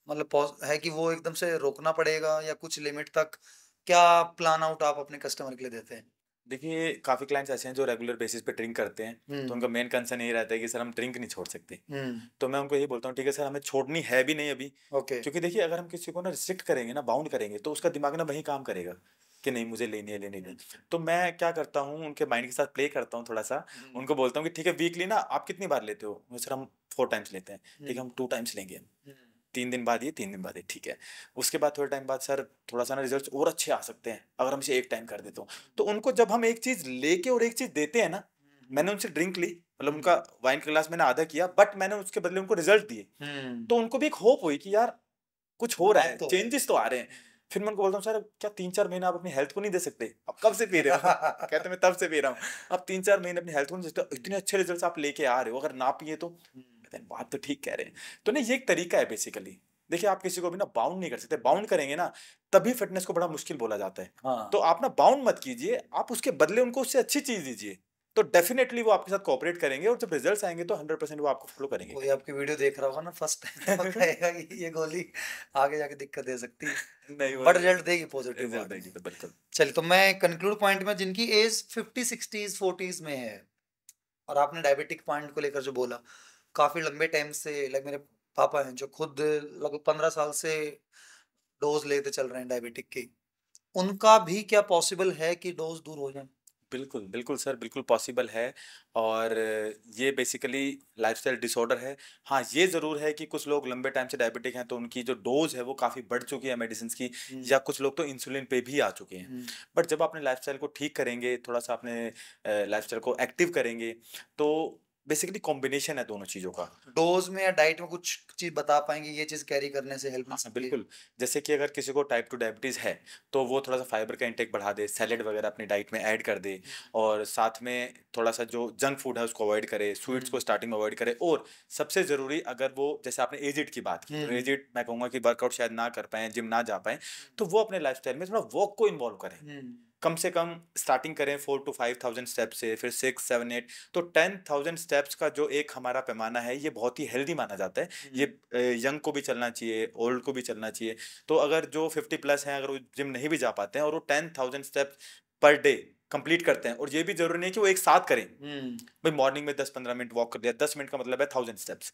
A: मतलब है कि वो एकदम से रोकना पड़ेगा या कुछ लिमिट तक, क्या प्लान आउट आप अपने कस्टमर के लिए देते हैं?
B: देखिए काफ़ी क्लाइंट्स ऐसे हैं जो रेगुलर बेसिस पे ड्रिंक करते हैं, तो उनका मेन कंसर्न यही रहता है कि सर हम ड्रिंक नहीं छोड़ सकते। तो मैं उनको यही बोलता हूँ ठीक है सर हमें छोड़नी है भी नहीं अभी,
A: ओके।
B: क्योंकि देखिए अगर हम किसी को ना रिस्ट्रिक्ट करेंगे ना, बाउंड करेंगे, तो उसका दिमाग ना वही काम करेगा कि नहीं मुझे लेनी है लेनी है। तो मैं क्या करता हूँ उनके माइंड के साथ प्ले करता हूँ थोड़ा सा, उनको बोलता हूँ कि ठीक है वीकली ना आप कितनी बार लेते हो, सर हम 4 टाइम्स लेते हैं, ठीक है हम 2 टाइम्स लेंगे, 3 दिन बाद ये 3 दिन बाद ये, ठीक है। उसके बाद थोड़े टाइम बाद सर थोड़ा सा ना रिजल्ट्स और अच्छे आ सकते हैं अगर हम इसे 1 टाइम कर देते हो। तो उनको जब हम एक चीज लेके और एक चीज देते हैं ना, मैंने उनसे ड्रिंक ली, मतलब उनका वाइन का ग्लास मैंने आधा किया, बट मैंने उसके बदले उनको रिजल्ट दिए, तो उनको भी एक होप हुई कि यार कुछ हो रहा है,
A: तो
B: चेंजेस तो आ रहे हैं। फिर मैं उनको बोलता हूँ सर क्या 3-4 महीने आप अपनी हेल्थ को नहीं दे सकते, अब कब से पी रहे हो कहते मैं तब से पी रहा हूँ, अब 3-4 महीने अपनी हेल्थ को नहीं दे सकते, इतने अच्छे रिजल्ट्स आप लेके आ रहे हो, अगर ना पिए तो कहते हैं बात तो ठीक कह रहे हैं। तो ना ये एक तरीका है बेसिकली। देखिए आप किसी को भी ना बाउंड नहीं कर सकते, बाउंड करेंगे ना तभी फिटनेस को बड़ा मुश्किल बोला जाता है।
A: हाँ।
B: तो आप ना बाउंड मत कीजिए, आप उसके बदले उनको उससे अच्छी चीज दीजिए, तो डेफिनेटली वो आपके साथ कोऑपरेट करेंगे, और जब रिजल्ट्स आएंगे तो 100% वो आपको फॉलो करेंगे।
A: कोई आपकी वीडियो देख रहा होगा ना फर्स्ट टाइम, तो कहेगा कि ये गोली आगे जाके दिक्कत दे सकती है,
B: नहीं वो
A: बट रिजल्ट देगी पॉजिटिव
B: रिजल्ट
A: बाद में।
B: देंगे तो बिल्कुल।
A: चलिए, तो मैं कंक्लूड पॉइंट में, जिनकी एज 50 60s 40s में है, और आपने डायबिटिक पॉइंट को लेकर जो बोला, काफी लंबे टाइम से, लाइक मेरे पापा हैं जो खुद लगभग 15 साल से डोज लेते चल रहे हैं डायबिटिक की, उनका भी क्या पॉसिबल है कि डोज दूर हो जाए?
B: बिल्कुल, बिल्कुल सर, बिल्कुल पॉसिबल है, और ये बेसिकली लाइफ़स्टाइल डिसऑर्डर है। हाँ, ये ज़रूर है कि कुछ लोग लंबे टाइम से डायबिटिक हैं, तो उनकी जो डोज़ है वो काफ़ी बढ़ चुकी है मेडिसिन्स की, या कुछ लोग तो इंसुलिन पे भी आ चुके हैं। बट जब अपने लाइफ़स्टाइल को ठीक करेंगे, थोड़ा-सा अपने लाइफ़स्टाइल को एक्टिव करेंगे, तो बेसिकली कॉम्बिनेशन है दोनों चीज़ों का।
A: डोज में या डाइट में कुछ चीज बता पाएंगे, ये चीज कैरी करने से हेल्प मिल
B: हाँ,
A: सकती है?
B: बिल्कुल। जैसे कि अगर किसी को टाइप 2 डायबिटीज़ है, तो वो थोड़ा-सा फाइबर का इंटेक बढ़ा दे, सैलेड वगैरह अपनी डाइट में ऐड कर दे, और साथ में थोड़ा-सा जो जंक फूड है उसको अवॉइड करे, स्वीट्स को स्टार्टिंग में अवॉइड करे, और सबसे ज़रूरी अगर वो, जैसे आपने एजिड की बात की, तो एजिड मैं कहूँगा कि वर्कआउट शायद ना कर पाएँ, जिम ना जा पाएँ, तो वो अपने लाइफ़स्टाइल में थोड़ा वॉक को इन्वॉल्व करें। कम से कम स्टार्टिंग करें 4 टू 5,000 स्टेप्स से, फिर 6, 7, 8, तो 10,000 स्टेप्स का जो एक हमारा पैमाना है, ये बहुत ही हेल्दी माना जाता है। ये यंग को भी चलना चाहिए, ओल्ड को भी चलना चाहिए। तो अगर जो 50 प्लस हैं, अगर वो जिम नहीं भी जा पाते हैं और वो 10,000 स्टेप्स पर डे कंप्लीट करते हैं, और ये भी जरूरी नहीं है कि वो एक साथ करें, भाई मॉर्निंग में 10-15 मिनट वॉक कर लिया, 10 मिनट का मतलब है 1000 स्टेप्स,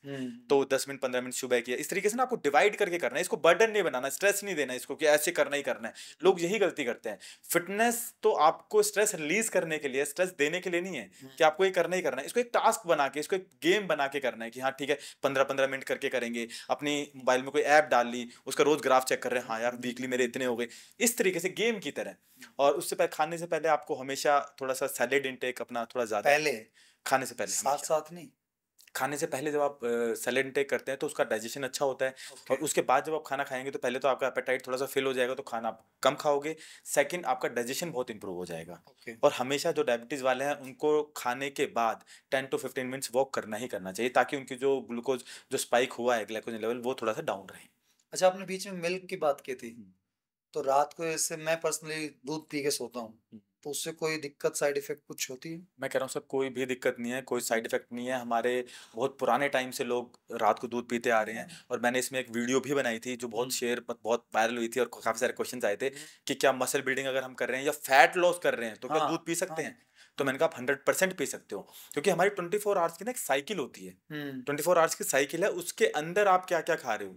B: तो 10 मिनट 15 मिनट सुबह किया, इस तरीके से ना आपको डिवाइड करके करना है, इसको बर्डन नहीं बनाना, स्ट्रेस नहीं देना इसको कि ऐसे करना ही करना है। लोग यही गलती करते हैं। फिटनेस तो आपको स्ट्रेस रिलीज करने के लिए, स्ट्रेस देने के लिए नहीं है कि आपको ये करना ही करना है, इसको एक टास्क बना के, इसको एक गेम बना के करना है कि हाँ ठीक है 15-15 मिनट करके करेंगे, अपनी मोबाइल में कोई ऐप डाल ली, उसका रोज ग्राफ चेक कर रहे हैं, हाँ यार वीकली मेरे इतने हो गए, इस तरीके से गेम की तरह। और उससे पहले, खाने से पहले आपको हमेशा थोड़ा सा सैलेड इंटेक अपना थोड़ा ज्यादा,
A: पहले,
B: खाने से पहले
A: साथ
B: हमेशा,
A: साथ नहीं?
B: खाने से पहले जब आप सैलेड इंटेक करते हैं तो उसका डाइजेशन अच्छा होता है,
A: ओके।
B: और उसके बाद जब आप खाना खाएंगे तो पहले तो आपका एपेटाइट थोड़ा सा फिल हो जाएगा, तो खाना आप कम खाओगे, सेकंड आपका डाइजेशन बहुत इंप्रूव हो जाएगा।
A: ओके।
B: और हमेशा जो डायबिटीज वाले हैं उनको खाने के बाद 10 टू 15 मिनट्स वॉक करना ही करना चाहिए, ताकि उनकी जो ग्लूकोज जो स्पाइक हुआ है, ग्लाइकोजन लेवल, वो थोड़ा सा डाउन रहे।
A: अच्छा, आपने बीच में मिल्क की बात की थी,
B: हम्म,
A: तो रात को जैसे मैं पर्सनली दूध पी के सोता हूँ,
B: हम्म।
A: तो उससे कोई दिक्कत, साइड इफेक्ट कुछ होती है?
B: मैं कह रहा हूँ सर कोई भी दिक्कत नहीं है, कोई साइड इफेक्ट नहीं है। हमारे बहुत पुराने टाइम से लोग रात को दूध पीते आ रहे हैं, और मैंने इसमें एक वीडियो भी बनाई थी जो बहुत बहुत वायरल हुई थी, और काफ़ी सारे क्वेश्चंस आए थे कि क्या मसल बिल्डिंग अगर हम कर रहे हैं या फैट लॉस कर रहे हैं तो क्या
A: हाँ,
B: दूध पी सकते
A: हाँ,
B: हैं? तो मैंने कहा आप 100% पी सकते हो, क्योंकि हमारी 24 आवर्स की ना एक साइकिल होती है, 24 आवर्स की साइकिल है, उसके अंदर आप क्या क्या खा रहे हो,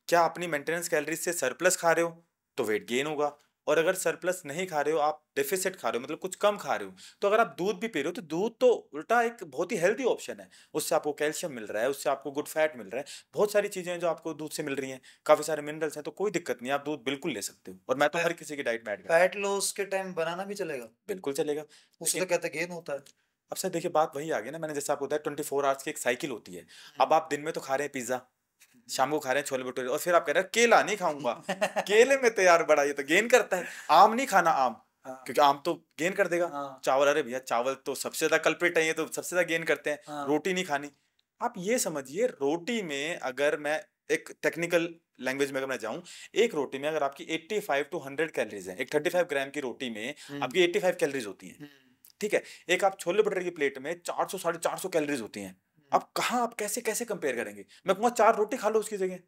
B: क्या अपनी मेंटेनेंस कैलोरीज से सरप्लस खा रहे हो तो वेट गेन होगा, और अगर सरप्लस नहीं खा रहे हो, आप डेफिसिट खा रहे हो, मतलब कुछ कम खा रहे हो, तो अगर आप दूध भी पी रहे हो तो दूध तो उल्टा एक बहुत ही हेल्दी ऑप्शन है। उससे आपको कैल्शियम मिल रहा है, उससे आपको गुड फैट मिल रहा है, बहुत सारी चीजें हैं जो आपको दूध से मिल रही हैं, काफी सारे मिनरल्स हैं, तो कोई दिक्कत नहीं है, आप दूध बिल्कुल ले सकते हो, और मैं तो हर किसी की डाइट में ऐड करता
A: फैट लॉस के टाइम बनाना भी चलेगा?
B: हूँ। बिल्कुल चलेगा।
A: उससे
B: लेकिन
A: तो कहते गेन होता है।
B: अब सर देखिए बात वही आ गई ना, मैंने जैसे आपको बताया 24 आवर्स की एक साइकिल होती है। अब आप दिन में तो खा रहे हैं पिज्जा, शाम को खा रहे हैं छोले भटूरे, और फिर आप कह रहे हैं केला नहीं खाऊंगा, केले में तो यार बड़ा ये तो गेन करता है, आम नहीं खाना, आम
A: हाँ,
B: क्योंकि आम तो गेन कर देगा,
A: हाँ,
B: चावल, अरे भैया चावल तो सबसे ज्यादा कल्प्रिट है, ये तो सबसे ज्यादा गेन करते हैं,
A: हाँ,
B: रोटी नहीं खानी। आप ये समझिए रोटी में अगर मैं एक टेक्निकल लैंग्वेज में अगर मैं जाऊं, एक रोटी में अगर आपकी 85 टू 100 कैलोरीज है, एक 35 ग्राम की रोटी में आपकी 85 कैलोरीज होती हैं, ठीक है। एक आप छोले भटूरे की प्लेट में 400 450 कैलोरीज होती हैं। अब कहाँ आप कैसे कैसे कंपेयर करेंगे? मैं कहूंगा 4 रोटी खा लो उसकी जगह।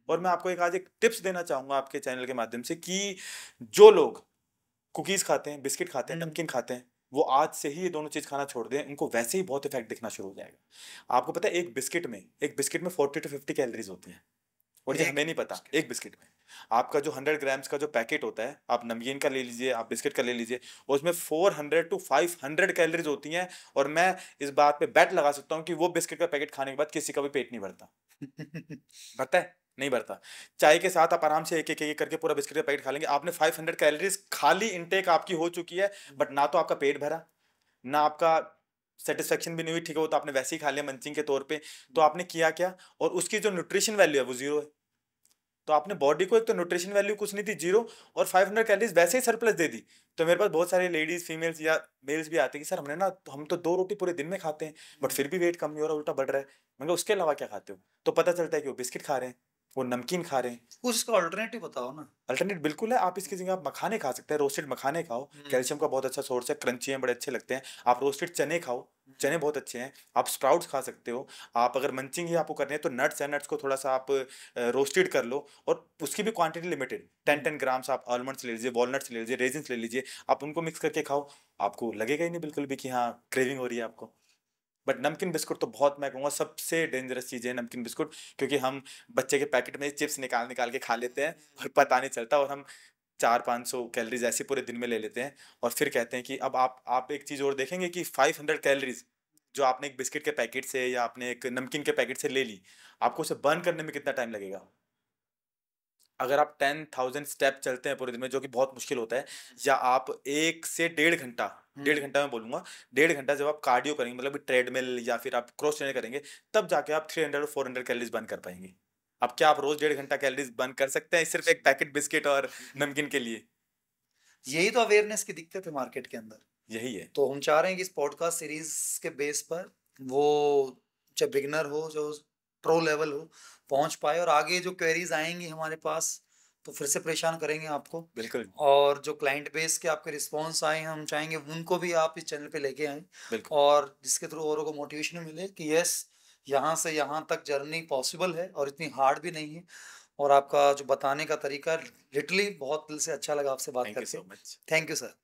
B: और मैं आपको आज एक टिप्स देना चाहूंगा आपके चैनल के माध्यम से कि जो लोग कुकीज खाते हैं, बिस्किट खाते हैं, नमकीन खाते हैं, वो आज से ही ये दोनों चीज खाना छोड़ दें, उनको वैसे ही बहुत इफेक्ट दिखना शुरू हो जाएगा। आपको पता है एक बिस्किट में 40 टू 50 कैलोरीज होती हैं, और ये हमें नहीं पता। एक बिस्किट में आपका जो 100 ग्राम्स का जो पैकेट होता है, आप नमकीन का ले लीजिए, आप बिस्किट का ले लीजिए, उसमें 400 टू 500 कैलोरीज होती हैं। और मैं इस बात पे बेट लगा सकता हूँ कि वो बिस्किट का पैकेट खाने के बाद किसी का भी पेट नहीं भरता। भरता है? नहीं भरता। चाय के साथ आप आराम से एक एक एक करके पूरा बिस्किट का पैकेट खा लेंगे, आपने 500 कैलोरीज खाली इनटेक आपकी हो चुकी है, बट ना तो आपका पेट भरा, ना आपका सेटिस्फेक्शन भी नहीं हुई। ठीक है, वो तो आपने वैसे ही खा लिया मंचिंग के तौर पे, तो आपने किया क्या? और उसकी जो न्यूट्रिशन वैल्यू है वो जीरो है। तो आपने बॉडी को एक तो न्यूट्रिशन वैल्यू कुछ नहीं थी, जीरो, और 500 कैलोरीज वैसे ही सरप्लस दे दी। तो मेरे पास बहुत सारे लेडीज, फीमेल्स या मेल्स भी आते हैं कि सर हमने ना, तो हम तो 2 रोटी पूरे दिन में खाते हैं, बट फिर भी वेट कम नहीं हो रहा, उल्टा बढ़ रहा है। मैंने कहा उसके अलावा क्या खाते हो? तो पता चलता है कि वो बिस्किट खा रहे हैं, वो नमकीन खा रहे हैं।
A: कुछ इसका ऑल्टरनेटिव बताओ ना।
B: अल्टरनेट बिल्कुल है, आप इसकी जगह आप मखाने खा सकते हैं, रोस्टेड मखाने खाओ, कैल्शियम का बहुत अच्छा सोर्स है, क्रंची हैं, बड़े अच्छे लगते हैं। आप रोस्टेड चने खाओ, चने बहुत अच्छे हैं। आप स्प्राउट्स खा सकते हो। आप अगर मंचिंग ही आपको करनी है तो नट्स है, नट्स को थोड़ा सा आप रोस्टेड कर लो, और उसकी भी क्वांटिटी लिमिटेड, 10 ग्राम्स आप आलमंड्स ले लीजिए, वॉलनट्स ले लीजिए, रेजिन्स ले लीजिए, आप उनको मिक्स करके खाओ। आपको लगेगा ही नहीं बिल्कुल भी कि हाँ क्रेविंग हो रही है आपको। बट नमकीन बिस्कुट तो बहुत, मैं कहूँगा सबसे डेंजरस चीज़ है नमकीन बिस्कुट, क्योंकि हम बच्चे के पैकेट में चिप्स निकाल निकाल के खा लेते हैं और पता नहीं चलता, और हम 400-500 कैलोरीज ऐसे पूरे दिन में ले लेते हैं, और फिर कहते हैं कि अब आप एक चीज़ और देखेंगे कि 500 कैलोरीज जो आपने एक बिस्किट के पैकेट से या आपने एक नमकीन के पैकेट से ले ली, आपको उसे बर्न करने में कितना टाइम लगेगा? अगर आप 10,000 स्टेप चलते हैं पूरे दिन में, जो कि बहुत मुश्किल होता है, या आप 1 से 1.5 घंटा, 1.5 घंटा मैं बोलूंगा, 1.5 घंटा जब आप कार्डियो करेंगे, मतलब ट्रेडमिल या फिर आप क्रॉस ट्रेनिंग करेंगे, तब जाके आप 300 और 400 कैलोरीज बर्न कर पाएंगे। अब क्या आप रोज 1.5 घंटा कैलोरीज बर्न कर सकते हैं सिर्फ एक पैकेट बिस्किट और नमकीन के लिए?
A: यही तो अवेयरनेस की दिक्कत है मार्केट के अंदर।
B: यही है।
A: तो हम चाह रहे हैं कि इस पॉडकास्ट सीरीज के बेस पर वो चाहे बिगिनर हो, जो प्रो लेवल हो, पहुंच पाए, और आगे जो क्वेरीज आएंगी हमारे पास तो फिर से परेशान करेंगे आपको।
B: बिल्कुल।
A: और जो क्लाइंट बेस के आपके रिस्पॉन्स आए हैं, हम चाहेंगे उनको भी आप इस चैनल पे लेके आएं,
B: बिल्कुल।
A: और जिसके थ्रू औरों को मोटिवेशन मिले कि यस, यहाँ से यहाँ तक जर्नी पॉसिबल है और इतनी हार्ड भी नहीं है। और आपका जो बताने का तरीका लिटरली बहुत दिल से अच्छा लगा आपसे बात
B: थैंक यू
A: करके।
B: So much.
A: Thank you sir.